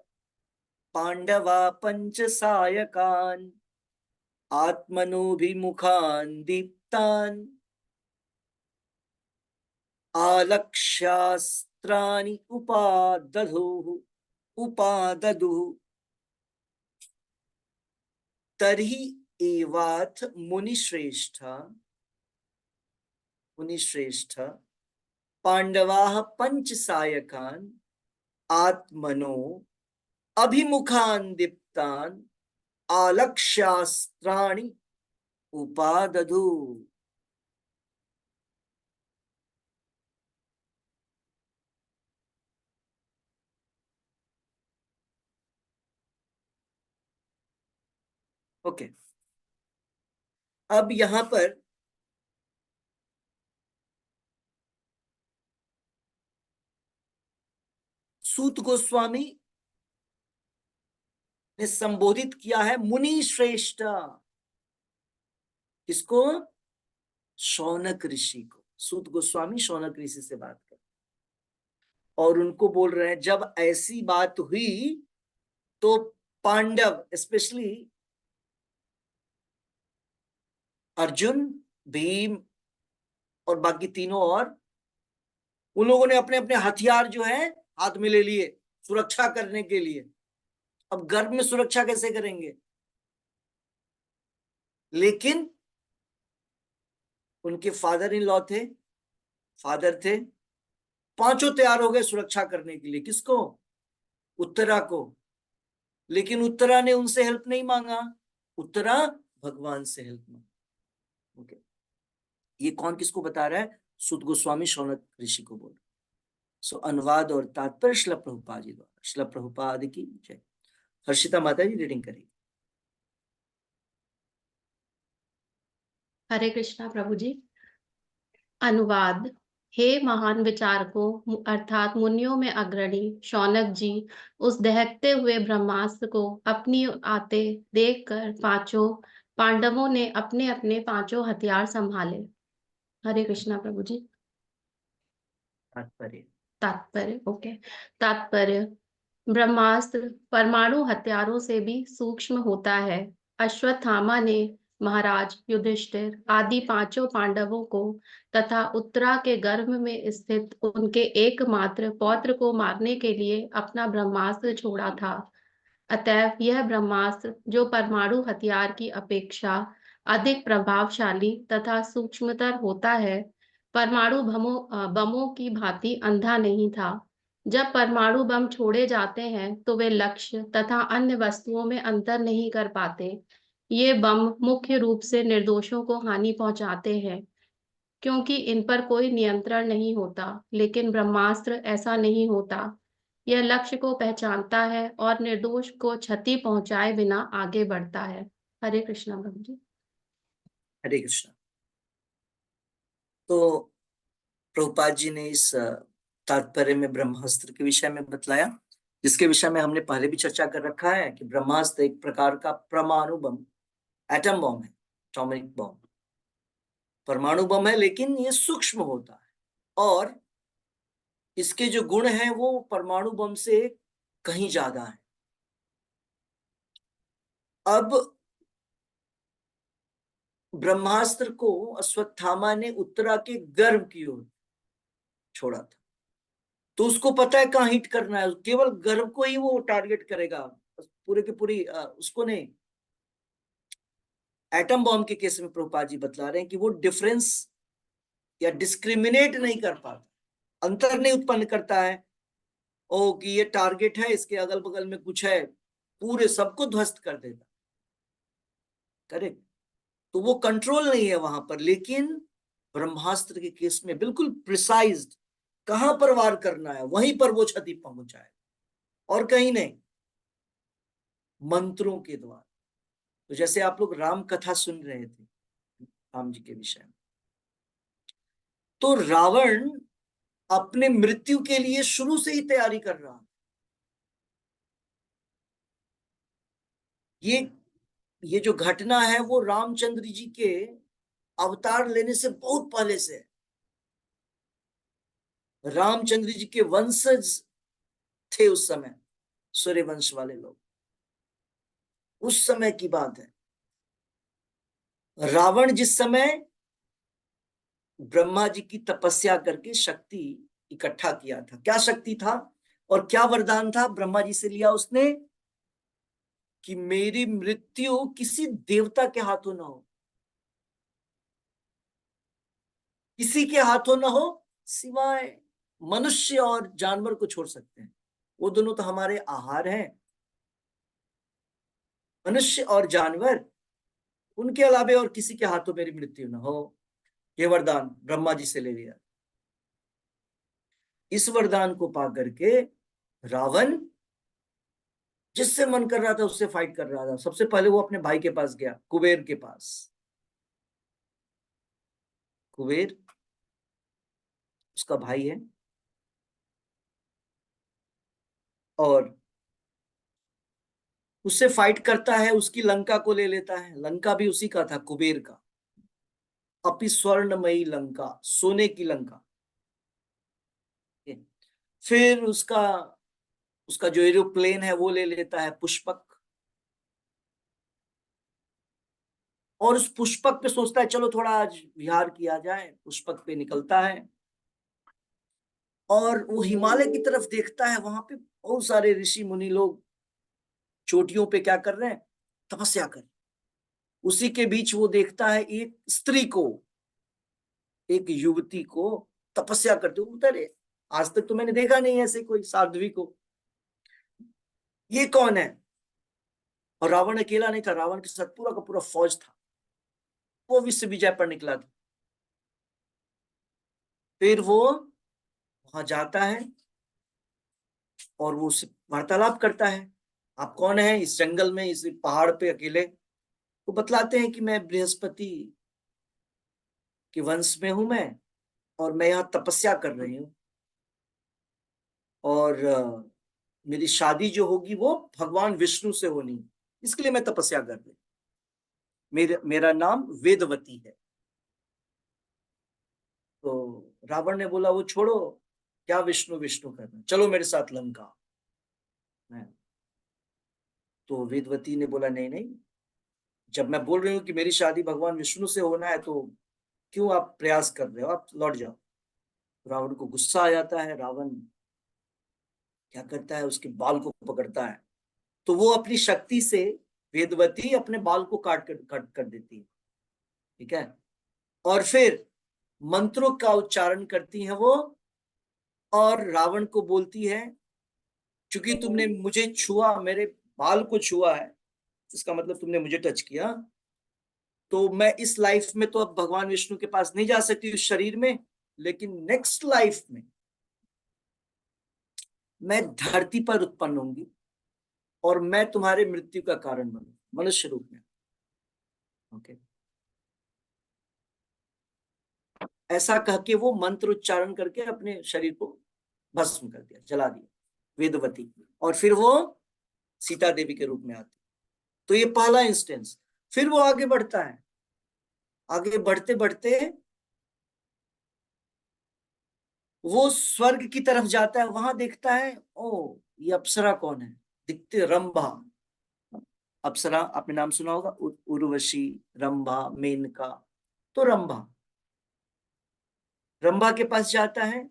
आत्मनोभिमुखान दीप्तान आलक्ष्यास्त्राणि उपादधुः। तर्हि एवाथ मुनिश्रेष्ठ पांडवाः पंच सायकान आत्मनो अभिमुखान दीप्तान आलक्ष्यास्त्राणि उपादधु। ओके, अब यहां पर सूत गोस्वामी ने संबोधित किया है मुनि श्रेष्ठ। किसको? शौनक ऋषि को। सूत गोस्वामी शौनक ऋषि से बात कर और उनको बोल रहे हैं, जब ऐसी बात हुई तो पांडव, स्पेशली अर्जुन, भीम और बाकी तीनों, और उन लोगों ने अपने अपने हथियार जो है हाथ में ले लिए सुरक्षा करने के लिए। अब गर्भ में सुरक्षा कैसे करेंगे? लेकिन उनके फादर इन लॉ थे, फादर थे, पांचों तैयार हो गए सुरक्षा करने के लिए। किसको? उत्तरा को। लेकिन उत्तरा ने उनसे हेल्प नहीं मांगा, उत्तरा भगवान से हेल्प मांगा। ओके, ये कौन किसको बता रहा है? सुत गोस्वामी शौनक ऋषि को बोल। सो अनुवाद और तात्पर्य श्रील प्रभुपाद जी द्वारा। श्रील प्रभुपाद की जय। हर्षिता माता जी रीडिंग करेगी।
हरे कृष्णा प्रभु जी। अनुवाद। हे महान विचारकों अर्थात मुनियों में अग्रणी शौनक जी, उस दहकते हुए ब्रह्मास्त्र को अपनी ओर आते देखकर पांचों पांडवों ने अपने अपने पांचों हथियार संभाले। हरे कृष्णा प्रभु जी।
तात्पर्य।
तात्पर्य। ओके। तात्पर्य। ब्रह्मास्त्र परमाणु हथियारों से भी सूक्ष्म होता है। अश्वत्थामा ने महाराज युधिष्ठिर आदि पांचों पांडवों को तथा उत्तरा के गर्भ में स्थित उनके एकमात्र पौत्र को मारने के लिए अपना ब्रह्मास्त्र छोड़ा था। अतएव यह ब्रह्मास्त्र जो परमाणु हथियार की अपेक्षा अधिक प्रभावशाली तथा सूक्ष्मतर होता है, परमाणु बमों की भांति अंधा नहीं था। जब परमाणु बम छोड़े जाते हैं तो वे लक्ष्य तथा अन्य वस्तुओं में अंतर नहीं कर पाते। ये बम मुख्य रूप से निर्दोषों को हानि पहुंचाते हैं क्योंकि इन पर कोई नियंत्रण नहीं होता, लेकिन ब्रह्मास्त्र ऐसा नहीं होता। यह लक्ष्य को पहचानता है और निर्दोष को क्षति पहुंचाए बिना आगे बढ़ता है। हरे कृष्णा प्रभु जी।
हरे कृष्णा। तो प्रभुपाद जी ने इस तात्पर्य में ब्रह्मास्त्र के विषय में बतलाया, जिसके विषय में हमने पहले भी चर्चा कर रखा है कि ब्रह्मास्त्र एक प्रकार का परमाणु बम, एटम बम है, एटॉमिक बम, परमाणु बम है, लेकिन ये सूक्ष्म होता है और इसके जो गुण हैं वो परमाणु बम से कहीं ज्यादा है। अब ब्रह्मास्त्र को अश्वत्थामा ने उत्तरा के गर्भ की ओर छोड़ा था, तो उसको पता है कहाँ हिट करना है, केवल गर्भ को ही वो टारगेट करेगा, पूरे की पूरी उसको नहीं। एटम बॉम्ब के केस में प्रभुपाद जी बतला रहे हैं कि वो डिफरेंस या डिस्क्रिमिनेट नहीं कर पाता, अंतर नहीं उत्पन्न करता है ओ कि ये टारगेट है, इसके अगल बगल में कुछ है, पूरे सबको ध्वस्त कर देता। करेक्ट। तो वो कंट्रोल नहीं है वहां पर, लेकिन ब्रह्मास्त्र के केस में बिल्कुल प्रिसाइज्ड, कहां पर वार करना है वहीं पर वो क्षति पहुंचाए और कहीं नहीं, मंत्रों के द्वारा। तो जैसे आप लोग राम कथा सुन रहे थे राम जी के विषय में, तो रावण अपने मृत्यु के लिए शुरू से ही तैयारी कर रहा। ये जो घटना है वो रामचंद्र जी के अवतार लेने से बहुत पहले से है। रामचंद्र जी के वंशज थे उस समय, सूर्य वंश वाले लोग, उस समय की बात है। रावण जिस समय ब्रह्मा जी की तपस्या करके शक्ति इकट्ठा किया था, क्या शक्ति था और क्या वरदान था ब्रह्मा जी से लिया उसने, कि मेरी मृत्यु किसी देवता के हाथों ना हो, किसी के हाथों ना हो, सिवाय मनुष्य और जानवर को छोड़ सकते हैं, वो दोनों तो हमारे आहार हैं, मनुष्य और जानवर, उनके अलावे और किसी के हाथों मेरी मृत्यु ना हो। ये वरदान ब्रह्मा जी से ले लिया। इस वरदान को पा करके रावण जिससे मन कर रहा था उससे फाइट कर रहा था। सबसे पहले वो अपने भाई के पास गया, कुबेर के पास। कुबेर उसका भाई है और उससे फाइट करता है, उसकी लंका को ले लेता है। लंका भी उसी का था, कुबेर का। अपि स्वर्णमयी लंका, सोने की लंका। फिर उसका उसका जो एरोप्लेन है वो ले लेता है, पुष्पक, और उस पुष्पक पे सोचता है चलो थोड़ा आज विहार किया जाए। पुष्पक पे निकलता है और वो हिमालय की तरफ देखता है, वहां पे बहुत सारे ऋषि मुनि लोग चोटियों पे क्या कर रहे हैं, तपस्या कर। उसी के बीच वो देखता है एक स्त्री को, एक युवती को तपस्या करते हुए। अरे आज तक तो मैंने देखा नहीं ऐसे कोई साध्वी को, ये कौन है। और रावण अकेला नहीं था, रावण के साथ पूरा का पूरा फौज था, वो विश्व विजय पर निकला था। फिर वो वहां जाता है और वो उससे वार्तालाप करता है, आप कौन है इस जंगल में, इस पहाड़ पे अकेले। वो बतलाते हैं कि मैं बृहस्पति कि वंश में हूं मैं, और मैं यहाँ तपस्या कर रही हूँ, और मेरी शादी जो होगी वो भगवान विष्णु से होनी, इसके लिए मैं तपस्या कर रही हूँ। मेरा नाम वेदवती है। तो रावण ने बोला वो छोड़ो, क्या विष्णु विष्णु करना, चलो मेरे साथ लंका। तो वेदवती ने बोला नहीं नहीं, जब मैं बोल रही हूँ कि मेरी शादी भगवान विष्णु से होना है तो क्यों आप प्रयास कर रहे हो, आप लौट जाओ। रावण को गुस्सा आ जाता है। रावण क्या करता है, उसके बाल को पकड़ता है। तो वो अपनी शक्ति से वेदवती अपने बाल को काट कर देती है। ठीक है। और फिर मंत्रों का उच्चारण करती है वो, और रावण को बोलती है क्योंकि तुमने मुझे छुआ, मेरे बाल को छुआ है, इसका मतलब तुमने मुझे टच किया, तो मैं इस लाइफ में तो अब भगवान विष्णु के पास नहीं जा सकती उस शरीर में, लेकिन नेक्स्ट लाइफ में मैं धरती पर उत्पन्न होंगी और मैं तुम्हारे मृत्यु का कारण बनूंगी मनुष्य रूप में। ओके। ऐसा कह के वो मंत्र उच्चारण करके अपने शरीर को भस्म कर दिया, जला दिया वेदवती, और फिर वो सीता देवी के रूप में आती। तो ये पहला इंस्टेंस। फिर वो आगे बढ़ता है, आगे बढ़ते बढ़ते वो स्वर्ग की तरफ जाता है। वहां देखता है, ओ ये अप्सरा कौन है, दिखते रंभा। अप्सरा आपने नाम सुना होगा, उर्वशी, रंभा, मेनका। तो रंभा, रंभा के पास जाता है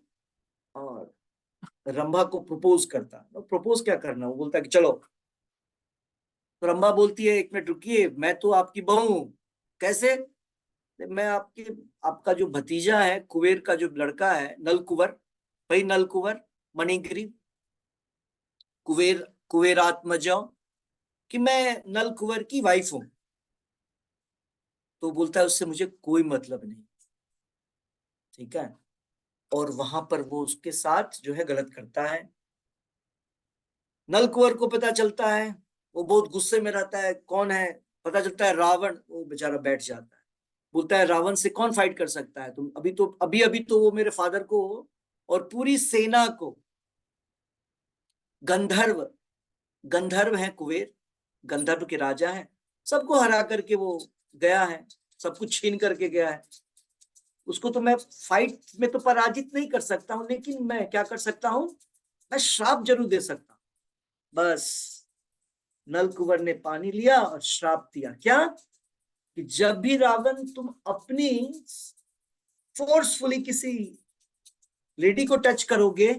और रंभा को प्रपोज करता है। प्रपोज क्या करना, वो बोलता है कि चलो। तो रंभा बोलती है एक मिनट रुकिए, मैं तो आपकी बहू हूं। कैसे? मैं आपका जो भतीजा है, कुबेर का जो लड़का है, नलकुवर, भाई नलकुवर, मणिगिरी, कुबेर, कुबेरात्मजा, कि मैं नलकुवर की वाइफ हूं। तो बोलता है उससे मुझे कोई मतलब नहीं। ठीक है। और वहां पर वो उसके साथ जो है गलत करता है। नलकुवर को पता चलता है, वो बहुत गुस्से में रहता है। कौन है? पता चलता है रावण। वो बेचारा बैठ जाता है, बोलता है रावण से कौन फाइट कर सकता है, तुम अभी अभी तो वो मेरे फादर को और पूरी सेना को, गंधर्व, गंधर्व है कुबेर, गंधर्व के राजा है, सबको हरा करके वो गया है, सब कुछ छीन करके गया है। उसको तो मैं फाइट में तो पराजित नहीं कर सकता हूं, लेकिन मैं क्या कर सकता हूं, मैं श्राप जरूर दे सकता हूं। बस नलकुबर ने पानी लिया और श्राप दिया। क्या? कि जब भी रावण तुम अपनी फोर्सफुली किसी लेडी को टच करोगे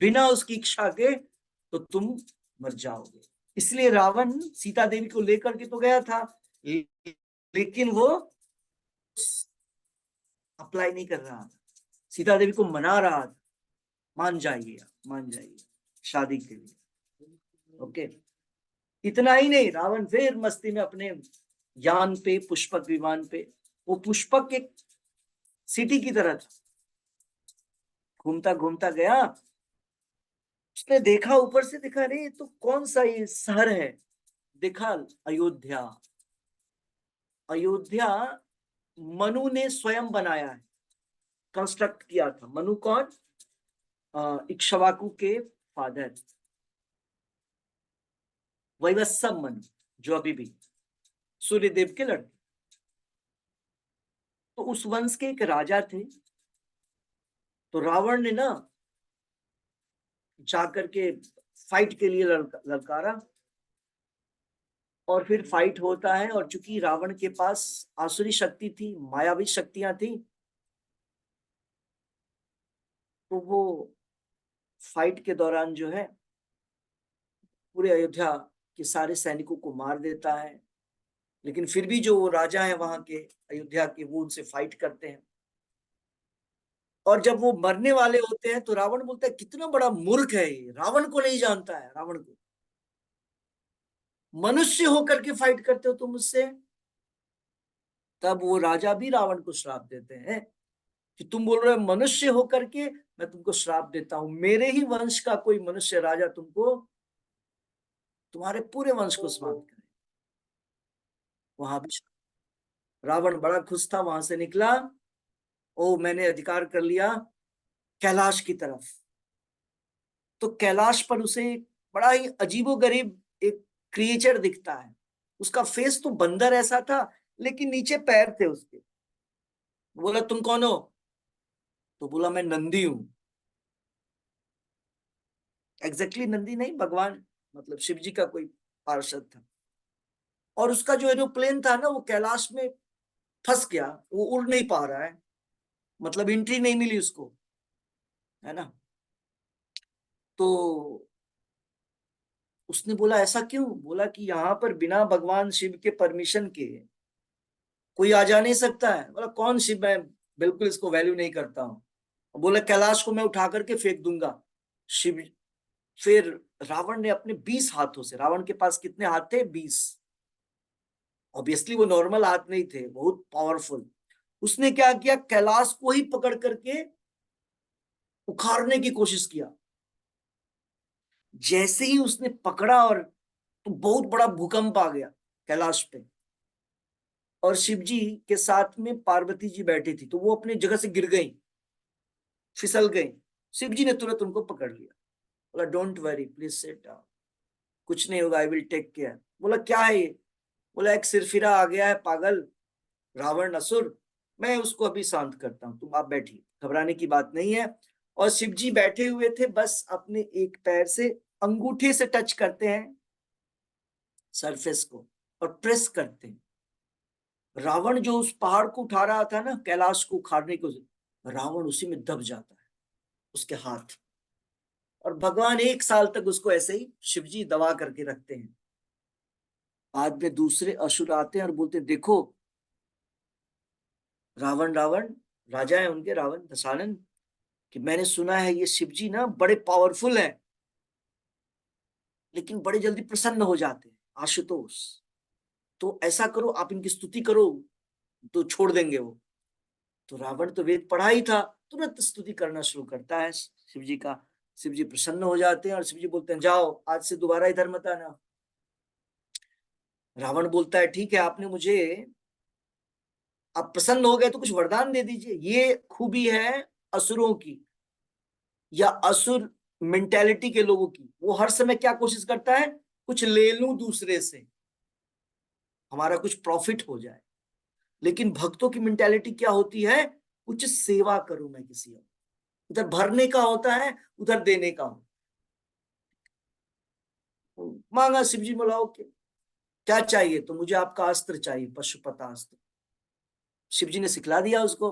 बिना उसकी इच्छा के, तो तुम मर जाओगे। इसलिए रावण सीता देवी को लेकर के तो गया था, लेकिन वो अप्लाई नहीं कर रहा था, सीता देवी को मना रहा था, मान जाइए, मान जाइए शादी के लिए। ओके। इतना ही नहीं, रावण फिर मस्ती में अपने यान पे, पुष्पक विमान पे, वो पुष्पक एक सिटी की तरह था, घूमता घूमता गया। उसने देखा, ऊपर से देखा, अरे ये तो कौन सा ये शहर है, देखा अयोध्या। अयोध्या मनु ने स्वयं बनाया है, कंस्ट्रक्ट किया था। मनु कौन? इक्ष्वाकु के फादर, वैवस्वत मनु, जो अभी भी सूर्यदेव के लड़के। तो उस वंश के एक राजा थे। तो रावण ने ना जाकर के फाइट के लिए ललकारा, और फिर फाइट होता है। और चूंकि रावण के पास आसुरी शक्ति थी, मायावी शक्तियां थी, तो वो फाइट के दौरान जो है पूरे अयोध्या के सारे सैनिकों को मार देता है। लेकिन फिर भी जो वो राजा है वहां के अयोध्या के, वो उनसे फाइट करते हैं। और जब वो मरने वाले होते हैं तो रावण बोलता है कितना बड़ा मूर्ख है ये, रावण को नहीं जानता है, रावण को, मनुष्य होकर के फाइट करते हो तुम मुझसे। तब वो राजा भी रावण को श्राप देते हैं कि तुम बोल रहे हो मनुष्य होकर के, मैं तुमको श्राप देता हूं, मेरे ही वंश का कोई मनुष्य राजा तुमको, तुम्हारे पूरे वंश को समाप्त करे। वहां भी रावण बड़ा खुश था, वहां से निकला ओ मैंने अधिकार कर लिया कैलाश की तरफ। तो कैलाश पर उसे बड़ा ही अजीबोगरीब एक क्रिएचर दिखता है। उसका फेस तो बंदर ऐसा था, लेकिन नीचे पैर थे उसके। बोला तुम कौन हो? तो बोला मैं नंदी हूं। एग्जैक्टली नंदी नहीं, भगवान मतलब शिव जी का कोई पार्षद था। और उसका जो एरोप्लेन था ना, वो कैलाश में फंस गया, वो उड़ नहीं पा रहा है, मतलब एंट्री नहीं मिली उसको, है ना। तो उसने बोला ऐसा क्यों? बोला कि यहाँ पर बिना भगवान शिव के परमिशन के कोई आ जा नहीं सकता है। बोला कौन शिव? मैं बिल्कुल इसको वैल्यू नहीं करता हूँ। बोला कैलाश को मैं उठा करके फेंक दूंगा। शिव फिर रावण ने अपने 20 हाथों से, रावण के पास कितने हाथ थे? 20। ऑब्वियसली वो नॉर्मल हाथ नहीं थे, बहुत पावरफुल। उसने क्या किया, कैलाश को ही पकड़ करके उखाड़ने की कोशिश किया। जैसे ही उसने पकड़ा, और तो बहुत बड़ा भूकंप आ गया कैलाश पे। और शिव जी के साथ में पार्वती जी बैठी थी, तो वो अपनी जगह से गिर गई, फिसल गई। शिव जी ने तुरंत उनको पकड़ लिया। बोला don't worry, please sit down, कुछ नहीं होगा, आई विल टेक केयर। बोला क्या है ये? बोला एक सिरफिरा आ गया है पागल, रावण असुर, मैं उसको अभी शांत करता हूँ, तुम आप बैठिए, घबराने की बात नहीं है। और शिव जी बैठे हुए थे, बस अपने एक पैर से अंगूठे से टच करते हैं सरफेस को और प्रेस करते हैं। रावण जो उस पहाड़ को उठा रहा था ना, कैलाश को उखाड़ने को, रावण उसी में दब जाता है, उसके हाथ। और भगवान 1 साल तक उसको ऐसे ही शिवजी दबा करके रखते हैं। बाद में दूसरे असुर आते हैं और बोलते हैं देखो, रावण रावण राजा है उनके, रावण दशानन, कि मैंने सुना है ये शिवजी ना बड़े पावरफुल हैं, लेकिन बड़े जल्दी प्रसन्न हो जाते हैं। आशुतोष, तो ऐसा करो आप इनकी स्तुति करो, तो छोड़ देंगे वो। तो रावण तो वेद पढ़ा ही था, तुरंत स्तुति करना शुरू करता है शिव जी का। शिव जी प्रसन्न हो जाते हैं और शिव जी बोलते हैं जाओ आज से दोबारा इधर मत आना। रावण बोलता है ठीक है, आपने मुझे, आप प्रसन्न हो गए तो कुछ वरदान दे दीजिए। ये खूबी है असुरों की, या असुर मेंटेलिटी के लोगों की। वो हर समय क्या कोशिश करता है, कुछ ले लूं दूसरे से, हमारा कुछ प्रॉफिट हो जाए। लेकिन भक्तों की मेंटेलिटी क्या होती है, कुछ सेवा करूं मैं किसी और। उधर भरने का होता है, उधर देने का होता है। मांगा शिव जी, बोला ओके क्या चाहिए? तो मुझे आपका अस्त्र चाहिए, पशुपतास्त्र। शिव जी ने सिखला दिया उसको,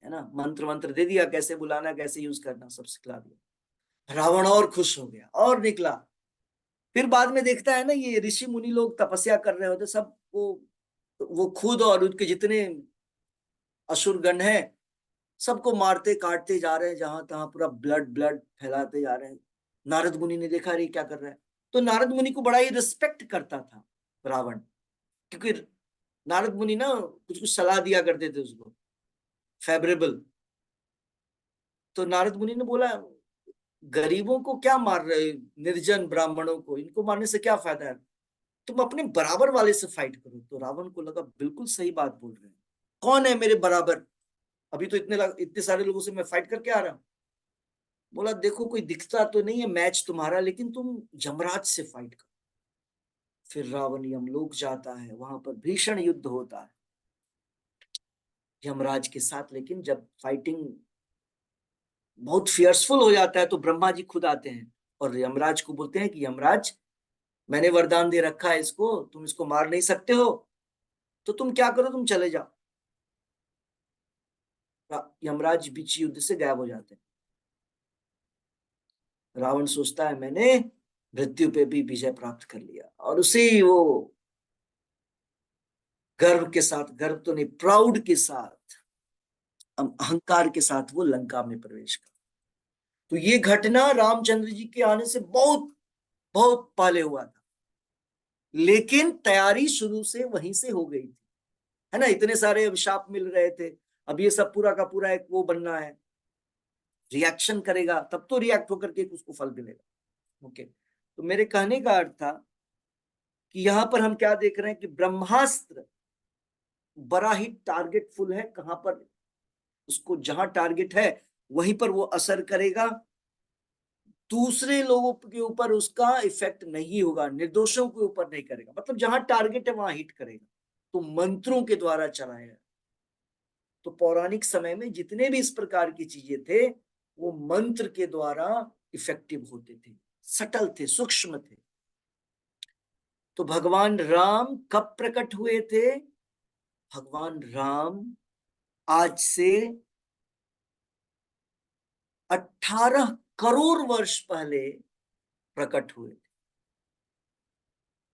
है ना, मंत्र मंत्र दे दिया, कैसे बुलाना, कैसे यूज करना, सब सिखला दिया। रावण और खुश हो गया और निकला। फिर बाद में देखता है ना, ये ऋषि मुनि लोग तपस्या कर रहे होते सब, वो खुद और उनके जितने असुरगण हैं, सबको मारते काटते जा रहे हैं, जहां तहां पूरा ब्लड ब्लड फैलाते जा रहे हैं। नारद मुनि ने देखा रही क्या कर रहा है, तो नारद मुनि को बड़ा ही रिस्पेक्ट करता था रावण, क्योंकि नारद मुनि ना कुछ कुछ सलाह दिया करते थे उसको, फेवरेबल। तो नारद मुनि ने बोला गरीबों को क्या मार रहे, निर्जन ब्राह्मणों को, इनको मारने से क्या फायदा है, तुम अपने बराबर वाले से फाइट करो। तो रावण को लगा बिल्कुल सही बात बोल रहे हैं, कौन है मेरे बराबर, अभी तो इतने सारे लोगों से मैं फाइट करके आ रहा हूं। बोला देखो कोई दिखता तो नहीं है मैच तुम्हारा, लेकिन तुम यमराज से फाइट करो। फिर रावण यमलोक जाता है, वहां पर भीषण युद्ध होता है यमराज के साथ। लेकिन जब फाइटिंग बहुत फियर्सफुल हो जाता है, तो ब्रह्मा जी खुद आते हैं और यमराज को बोलते हैं कि यमराज, मैंने वरदान दे रखा है इसको, तुम इसको मार नहीं सकते हो, तो तुम क्या करो, तुम चले जाओ। यमराज बीच युद्ध से गायब हो जाते हैं। रावण सोचता है मैंने मृत्यु पे भी विजय प्राप्त कर लिया, और उसी वो गर्व के साथ, गर्व तो नहीं, प्राउड के साथ, अहंकार के साथ वो लंका में प्रवेश कर। तो ये घटना रामचंद्र जी के आने से बहुत बहुत पहले हुआ था, लेकिन तैयारी शुरू से वहीं से हो गई थी, है ना। इतने सारे अभिशाप मिल रहे थे, अब ये सब पूरा का पूरा एक वो बनना है, रिएक्शन करेगा तब तो रिएक्ट होकर के उसको फल मिलेगा। ओके, तो मेरे कहने का अर्थ था कि यहां पर हम क्या देख रहे हैं कि ब्रह्मास्त्र बड़ा ही टारगेटफुल है, कहां पर उसको, जहां टारगेट है वहीं पर वो असर करेगा, दूसरे लोगों के ऊपर उसका इफेक्ट नहीं होगा, निर्दोषों के ऊपर नहीं करेगा, मतलब जहां टारगेट है वहां हिट करेगा। तो मंत्रों के द्वारा चलाया। तो पौराणिक समय में जितने भी इस प्रकार की चीजें थे वो मंत्र के द्वारा इफेक्टिव होते थे, सटल थे, सूक्ष्म थे। तो भगवान राम कब प्रकट हुए थे? भगवान राम आज से 18 करोड़ वर्ष पहले प्रकट हुए थे।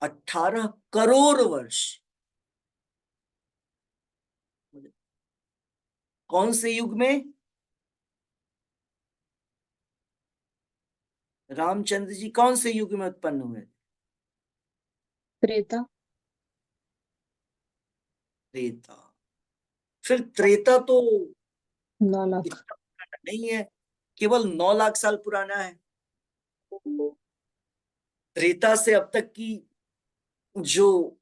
18 करोड़ वर्ष। कौन से युग में? रामचंद्र जी कौन से युग में उत्पन्न हुए?
त्रेता।
त्रेता। फिर त्रेता तो
9 लाख।
इतना पुराना नहीं है, केवल 9 लाख साल पुराना है। त्रेता से अब तक की जो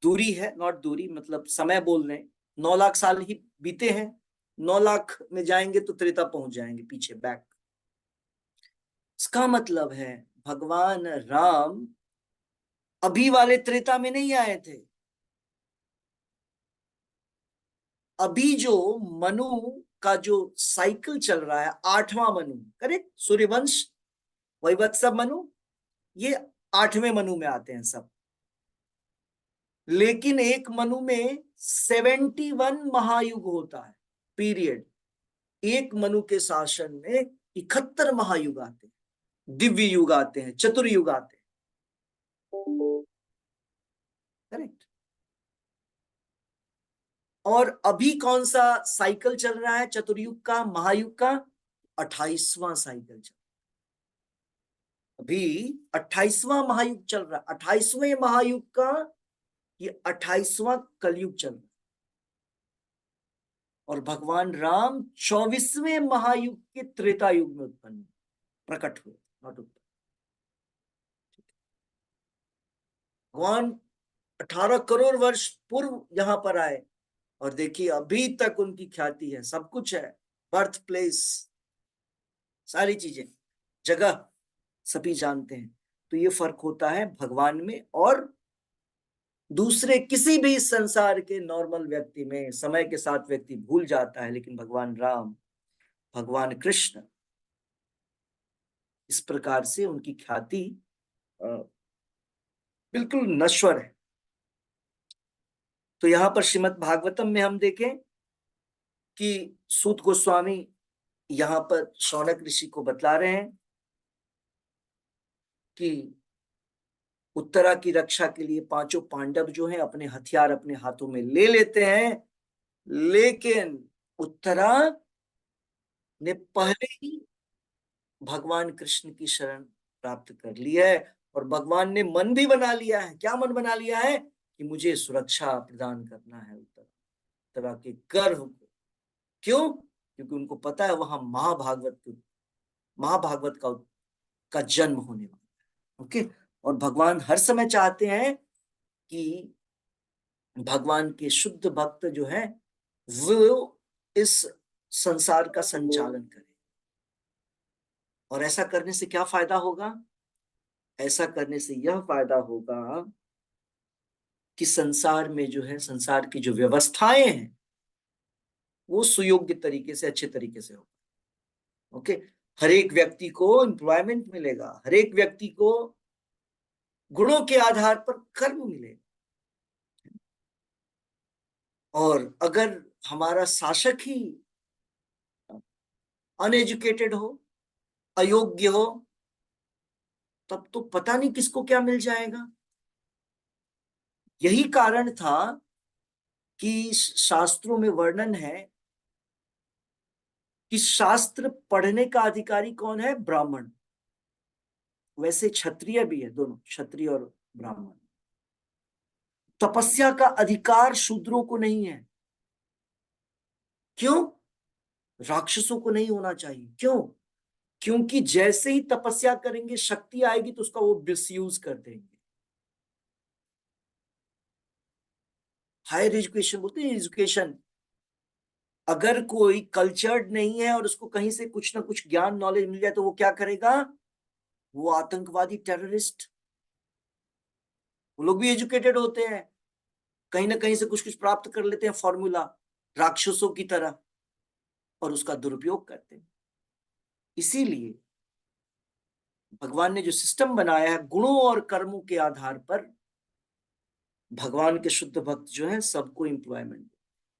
दूरी है, नॉट दूरी मतलब समय बोल रहे हैं, 9 लाख साल ही बीते हैं। 9 लाख में जाएंगे तो त्रेता पहुंच जाएंगे, पीछे बैक। इसका मतलब है भगवान राम अभी वाले त्रेता में नहीं आए थे। अभी जो मनु का जो साइकिल चल रहा है, 8वां मनु, करेक्ट, सूर्यवंश, वैवत्सव मनु, ये 8वें मनु में आते हैं सब। लेकिन एक मनु में 71 महायुग होता है, पीरियड। एक मनु के शासन में 71 महायुग आते हैं, दिव्य युग आते हैं, चतुर्युग आते हैं, करेक्ट। और अभी कौन सा साइकिल चल रहा है चतुर्युग का, महायुग का? 28वां साइकिल चल रहा है। अभी 28वां महायुग चल रहा है। 28वें महायुग का ये 28वां कलयुग चल रहा है। और भगवान राम 24वें महायुग के त्रेता युग में उत्पन्न प्रकट हुए, नॉट उत्पन्न। भगवान 18 करोड़ वर्ष पूर्व यहां पर आए, और देखिए अभी तक उनकी ख्याति है, सब कुछ है, बर्थ प्लेस, सारी चीजें, जगह सभी जानते हैं। तो ये फर्क होता है भगवान में और दूसरे किसी भी संसार के नॉर्मल व्यक्ति में। समय के साथ व्यक्ति भूल जाता है, लेकिन भगवान राम, भगवान कृष्ण, इस प्रकार से उनकी ख्याति बिल्कुल नश्वर है। तो यहां पर श्रीमद् भागवतम में हम देखें कि सूत गोस्वामी यहां पर शौनक ऋषि को बतला रहे हैं कि उत्तरा की रक्षा के लिए पांचों पांडव जो हैं अपने हथियार अपने हाथों में ले लेते हैं, लेकिन उत्तरा ने पहले ही भगवान कृष्ण की शरण प्राप्त कर ली है, और भगवान ने मन भी बना लिया है। क्या मन बना लिया है? कि मुझे सुरक्षा प्रदान करना है उत्तरा के गर्भ को। क्यों? क्योंकि उनको पता है वहां महाभागवत का जन्म होने वाला है। ओके। और भगवान हर समय चाहते हैं कि भगवान के शुद्ध भक्त जो है वो इस संसार का संचालन करें। और ऐसा करने से क्या फायदा होगा? ऐसा करने से यह फायदा होगा कि संसार में जो है, संसार की जो व्यवस्थाएं हैं वो सुयोग्य तरीके से, अच्छे तरीके से हो। ओके। हर एक व्यक्ति को एम्प्लॉयमेंट मिलेगा, हर एक व्यक्ति को गुणों के आधार पर कर्म मिलेगा। और अगर हमारा शासक ही अनएजुकेटेड हो, अयोग्य हो, तब तो पता नहीं किसको क्या मिल जाएगा। यही कारण था कि शास्त्रों में वर्णन है कि शास्त्र पढ़ने का अधिकारी कौन है? ब्राह्मण। वैसे क्षत्रिय भी है, दोनों, क्षत्रिय और ब्राह्मण। तपस्या का अधिकार शूद्रों को नहीं है। क्यों? राक्षसों को नहीं होना चाहिए। क्यों? क्योंकि जैसे ही तपस्या करेंगे, शक्ति आएगी तो उसका वो मिसयूज कर देंगे। हायर एजुकेशन बोलते हैं, एजुकेशन। अगर कोई कल्चर्ड नहीं है और उसको कहीं से कुछ ना कुछ ज्ञान नॉलेज मिल जाए तो वो क्या करेगा? वो आतंकवादी, टेररिस्ट। वो लोग भी एजुकेटेड होते हैं, कहीं ना कहीं से कुछ कुछ प्राप्त कर लेते हैं फॉर्मूला, राक्षसों की तरह, और उसका दुरुपयोग करते हैं। इसीलिए भगवान ने जो सिस्टम बनाया है गुणों और कर्मों के आधार पर, भगवान के शुद्ध भक्त जो है सबको एम्प्लॉयमेंट।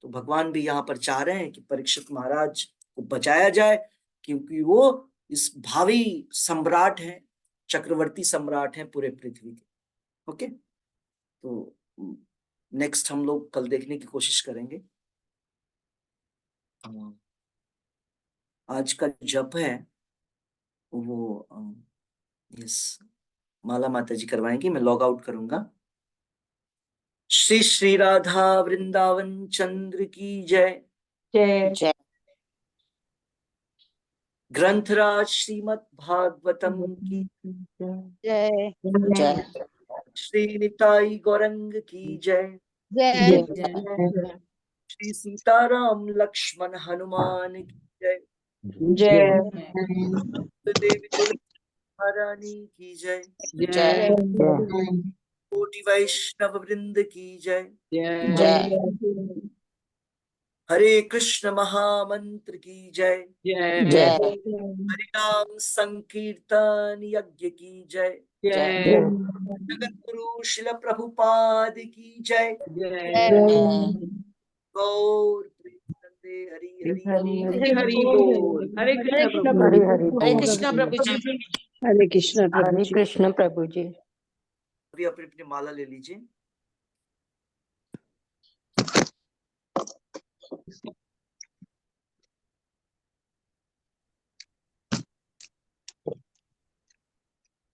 तो भगवान भी यहाँ पर चाह रहे हैं कि परीक्षित महाराज को बचाया जाए, क्योंकि वो इस भावी सम्राट हैं, चक्रवर्ती सम्राट हैं पूरे पृथ्वी के। ओके, तो नेक्स्ट हम लोग कल देखने की कोशिश करेंगे। आज का जप है वो यस माला माता जी करवाएंगी, मैं लॉग आउट करूंगा। श्री श्री राधा वृंदावन चंद्र की जय।
जय
ग्रंथराज श्रीमद् भागवतम की
जय जय
श्री निताई गौरंग की जय।
जय
जय
श्री सीताराम लक्ष्मण हनुमान की जय।
जय
देवी तुलसी महारानी की जय।
जय
कोटि वैष्णव वृंद की जय।
जय
हरे कृष्ण महामंत्र की जय।
जय
हरि नाम संकीर्तन यज्ञ की जय।
जय
जगत गुरु शिल प्रभुपाद की जय। गौर प्रेमानंदे हरि हरि
हरि बोल। हरे कृष्ण प्रभु।
हरे कृष्णा प्रभु जी।
हरे कृष्ण प्रभु
हरे
जी।
कृष्ण प्रभु जी।
अभी अपनी अपनी माला ले लीजिए।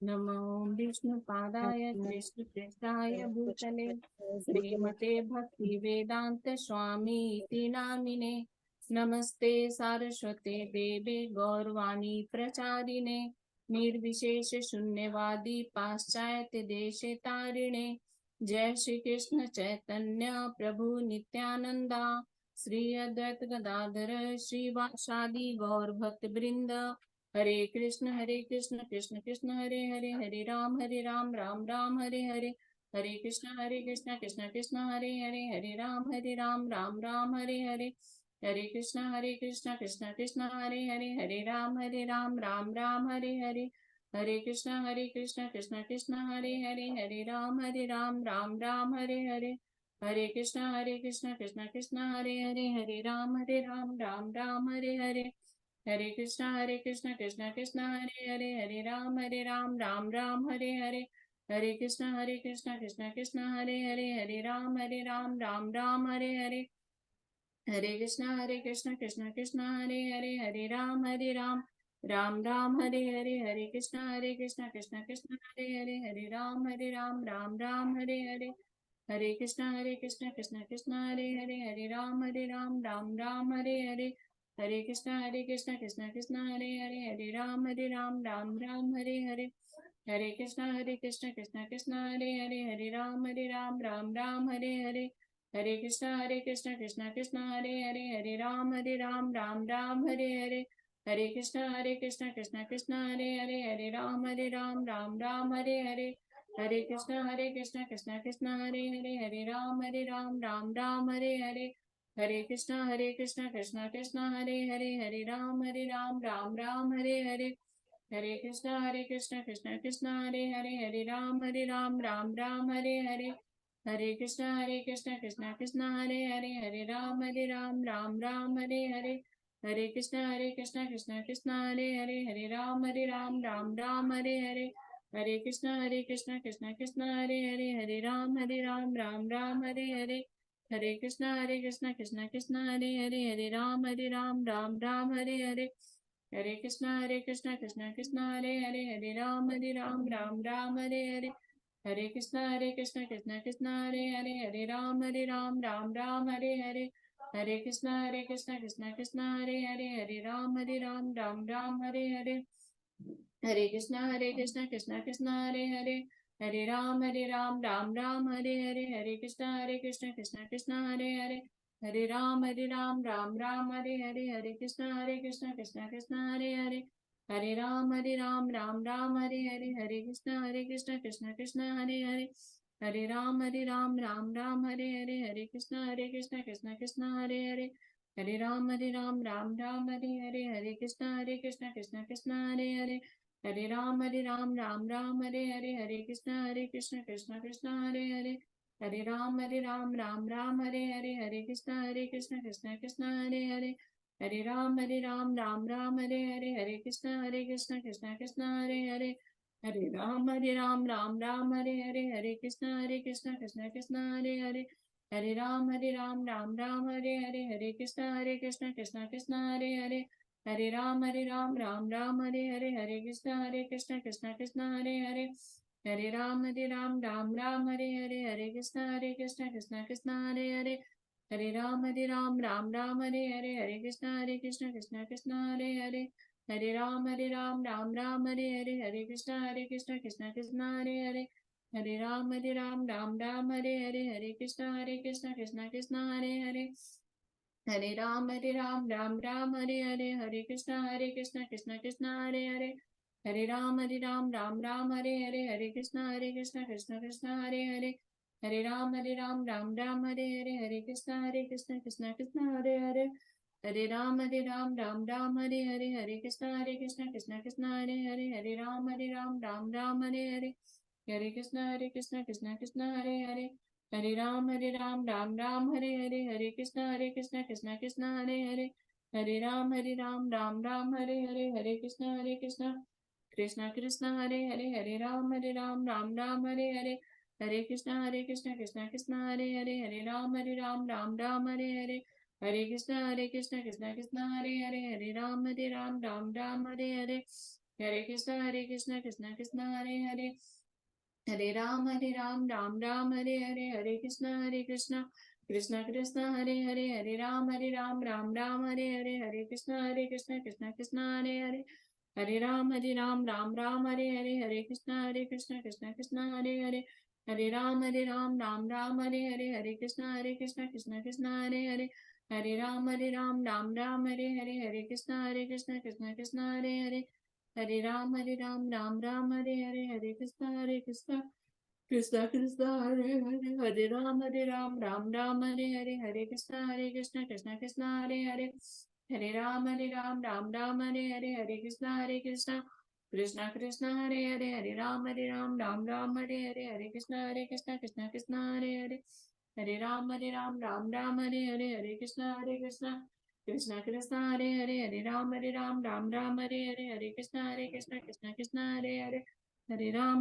नमो विष्णुपादाय कृष्णप्रेष्ठाय भूतले श्रीमते भक्ति वेदांत स्वामी इति नामिने। नमस्ते सारस्वते देवे गौरवाणी प्रचारिणे निर्विशेष शून्यवादी पाश्चात्य देशे तारिणे। जय श्री कृष्ण चैतन्य प्रभु नित्यानंदा श्री अद्वैत गदाधर श्रीवासादि गौर भक्त वृंद। हरे कृष्ण कृष्ण कृष्ण हरे हरे, हरे राम राम राम हरे हरे। हरे कृष्ण कृष्ण कृष्ण हरे हरे, हरे राम राम हरे हरे। हरे कृष्ण कृष्ण कृष्ण हरे हरे, हरे राम राम हरे हरे। हरे कृष्ण कृष्ण कृष्ण हरे हरे, हरे राम राम हरे हरे। हरे कृष्ण कृष्ण कृष्ण हरे हरे, हरे राम राम हरे हरे। हरे कृष्ण कृष्ण कृष्ण हरे हरे, हरे राम राम हरे हरे। हरे कृष्ण कृष्ण कृष्ण हरे हरे, हरे राम राम हरे हरे। हरे कृष्ण कृष्ण कृष्ण हरे हरे, हरे राम राम हरे हरे। हरे कृष्ण कृष्ण कृष्ण हरे हरे, हरे राम राम हरे हरे। हरे कृष्ण कृष्ण कृष्ण हरे हरे, हरे राम राम हरे हरे। हरे कृष्ण कृष्ण कृष्ण हरे हरे, हरे राम राम हरे हरे। हरे कृष्ण कृष्ण कृष्ण हरे हरे, हरे राम राम हरे हरे। हरे कृष्ण कृष्ण कृष्ण हरे हरे, हरे राम राम हरे हरे। हरे कृष्ण कृष्ण कृष्ण हरे हरे, हरे राम राम हरे हरे। हरे कृष्ण कृष्ण कृष्ण हरे हरे, हरे राम राम हरे हरे। हरे कृष्ण कृष्ण कृष्ण हरे हरे, हरे राम राम हरे हरे। हरे कृष्ण कृष्ण कृष्ण हरे हरे, हरे राम राम हरे हरे। हरे कृष्ण कृष्ण कृष्ण हरे हरे, हरे राम राम हरे हरे। हरे कृष्ण कृष्ण कृष्ण हरे हरे, हरे राम राम हरे हरे। हरे कृष्ण कृष्ण कृष्ण हरे हरे, हरे राम राम हरे हरे। हरे कृष्ण कृष्ण कृष्ण हरे हरे, हरे राम राम हरे हरे। हरे कृष्ण कृष्ण कृष्ण हरे हरे, हरे राम राम हरे हरे। हरे कृष्ण कृष्ण कृष्ण हरे हरे, हरे राम राम हरे हरे। हरे कृष्ण कृष्ण कृष्ण हरे हरे, हरे राम राम हरे हरे। हरे कृष्ण कृष्ण कृष्ण हरे हरे,
हरे राम राम राम हरे हरे, हरे कृष्ण कृष्ण कृष्ण हरे हरे, हरे राम राम हरे हरे, हरे कृष्ण कृष्ण कृष्ण हरे हरे, हरे राम राम हरे हरे, हरे कृष्ण कृष्ण कृष्ण हरे हरे, हरे राम राम हरे हरे, हरे कृष्ण कृष्ण कृष्ण हरे हरे, हरे राम राम हरे हरे, हरे कृष्ण कृष्ण कृष्ण हरे हरे, हरे राम राम हरे हरे, हरे कृष्ण कृष्ण कृष्ण हरे हरे, हरे राम राम हरे हरे, हरे कृष्ण कृष्ण कृष्ण हरे हरे, हरे राम राम हरे हरे, हरे कृष्ण कृष्ण कृष्ण हरे हरे, हरे राम राम हरे हरे, हरे कृष्ण कृष्ण कृष्ण हरे हरे, हरे राम राम हरे हरे, हरे कृष्ण कृष्ण कृष्ण हरे हरे, हरे राम राम हरे हरे, हरे कृष्ण कृष्ण कृष्ण हरे हरे, हरे राम राम हरे हरे, हरे कृष्ण कृष्ण कृष्ण हरे हरे, हरे राम राम हरे हरे, हरे कृष्ण कृष्ण कृष्ण हरे हरे, हरे राम राम हरे हरे, हरे कृष्ण कृष्ण कृष्ण हरे हरे, हरे राम राम हरे हरे, हरे कृष्ण कृष्ण कृष्ण हरे हरे, हरे राम राम हरे हरे, हरे कृष्ण कृष्ण कृष्ण हरे हरे, हरे राम राम हरे हरे, हरे कृष्ण कृष्ण कृष्ण हरे हरे, हरे राम राम हरे हरे, हरे कृष्ण कृष्ण कृष्ण हरे हरे, हरे राम राम हरे हरे, हरे कृष्ण कृष्ण कृष्ण हरे हरे, हरे राम राम हरे हरे, हरे कृष्ण कृष्ण कृष्ण हरे हरे, हरे राम राम हरे हरे, हरे कृष्ण कृष्ण कृष्ण हरे हरे, हरे राम राम हरे हरे, हरे कृष्ण कृष्ण कृष्ण हरे हरे, हरे राम राम हरे हरे, हरे कृष्ण कृष्ण कृष्ण हरे हरे, हरे राम राम हरे हरे, हरे कृष्ण कृष्ण कृष्ण हरे हरे, हरे राम राम हरे हरे, हरे कृष्ण कृष्ण कृष्ण हरे हरे, हरे राम राम हरे हरे, हरे कृष्ण कृष्ण कृष्ण हरे हरे, हरे राम राम हरे हरे, हरे कृष्ण कृष्ण कृष्ण हरे हरे, हरे राम राम हरे हरे, हरे कृष्ण कृष्ण कृष्ण हरे हरे, हरे राम राम हरे हरे, हरे कृष्ण कृष्ण कृष्ण हरे हरे, हरे राम राम हरे हरे, हरे कृष्ण कृष्ण कृष्ण हरे हरे, हरे राम राम हरे हरे, हरे कृष्ण कृष्णा कृष्णा हरे हरे, हरे राम राम हरे हरे, हरे कृष्ण कृष्णा हरे हरे, हरे राम राम हरे हरे, हरे कृष्णा कृष्णा कृष्णा हरे हरे, हरे राम राम हरे हरे, हरे कृष्णा कृष्णा हरे हरे, हरे राम राम हरे हरे, हरे कृष्णा कृष्णा कृष्णा हरे हरे, हरे राम राम हरे हरे, हरे कृष्णा कृष्णा हरे हरे, हरे राम राम हरे हरे, हरे कृष्ण कृष्ण हरे हरे, हरे राम राम हरे हरे, हरे कृष्ण कृष्ण हरे हरे, हरे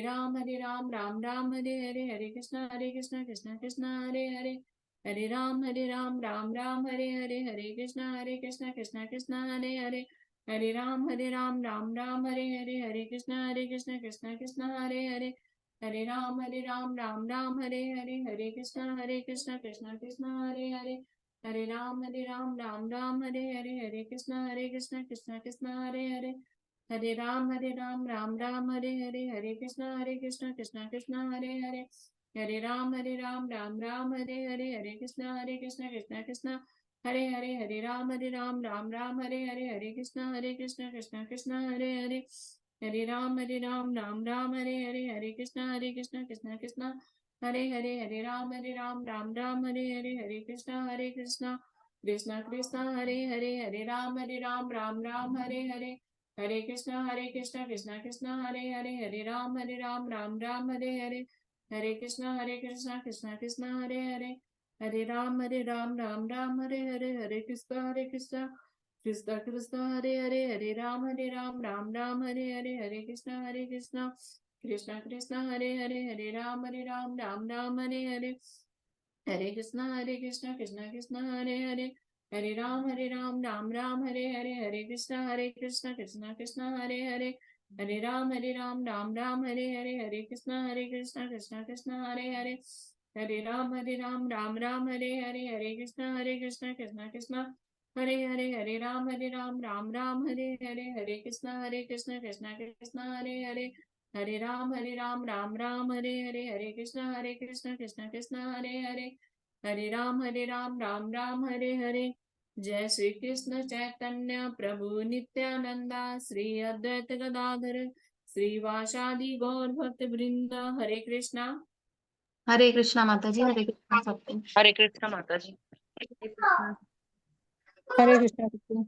राम राम हरे हरे, हरे कृष्ण कृष्ण हरे हरे, हरे राम राम हरे हरे, हरे कृष्ण कृष्ण हरे हरे, हरे राम राम हरे हरे, हरे कृष्ण कृष्ण हरे हरे, हरे राम राम हरे हरे, हरे कृष्ण कृष्ण हरे हरे, हरे राम राम हरे हरे, हरे कृष्ण कृष्ण हरे हरे, हरे राम राम हरे हरे, हरे कृष्ण कृष्ण हरे हरे, हरे राम राम हरे हरे, हरे कृष्ण कृष्ण हरे हरे, हरे राम राम हरे हरे, हरे कृष्ण कृष्ण हरे हरे, हरे राम राम हरे हरे, हरे कृष्ण कृष्ण हरे हरे, हरे राम राम हरे हरे, हरे कृष्ण कृष्ण हरे हरे, हरे राम राम हरे हरे, हरे कृष्ण कृष्ण हरे हरे, हरे राम राम हरे हरे, हरे कृष्ण कृष्ण हरे हरे, हरे राम राम हरे हरे, हरे कृष्ण कृष्ण हरे हरे, हरे राम राम हरे हरे, हरे कृष्ण कृष्ण हरे हरे, हरे राम राम हरे हरे, हरे कृष्ण कृष्ण हरे हरे, हरे राम राम हरे हरे, हरे कृष्ण कृष्ण हरे हरे, हरे राम राम हरे हरे, हरे कृष्ण कृष्ण हरे हरे, हरे राम राम राम हरे हरे, हरे कृष्ण कृष्ण कृष्ण हरे हरे, हरे राम राम हरे हरे, हरे कृष्ण कृष्ण हरे हरे, हरे राम राम हरे हरे, हरे कृष्ण कृष्ण हरे हरे, हरे राम राम हरे हरे, हरे कृष्ण कृष्ण हरे हरे, हरे राम राम हरे हरे, हरे कृष्ण कृष्ण हरे हरे, हरे राम राम हरे हरे। जय श्री कृष्ण चैतन्य प्रभु नित्यानंदा, श्री अद्वैत गदाधर श्रीवासादि गौर भक्त वृंद। हरे कृष्णा।
हरे कृष्णा माता जी, हरे कृष्णा सबको।
हरे कृष्ण माता जी।
हरे कृष्ण।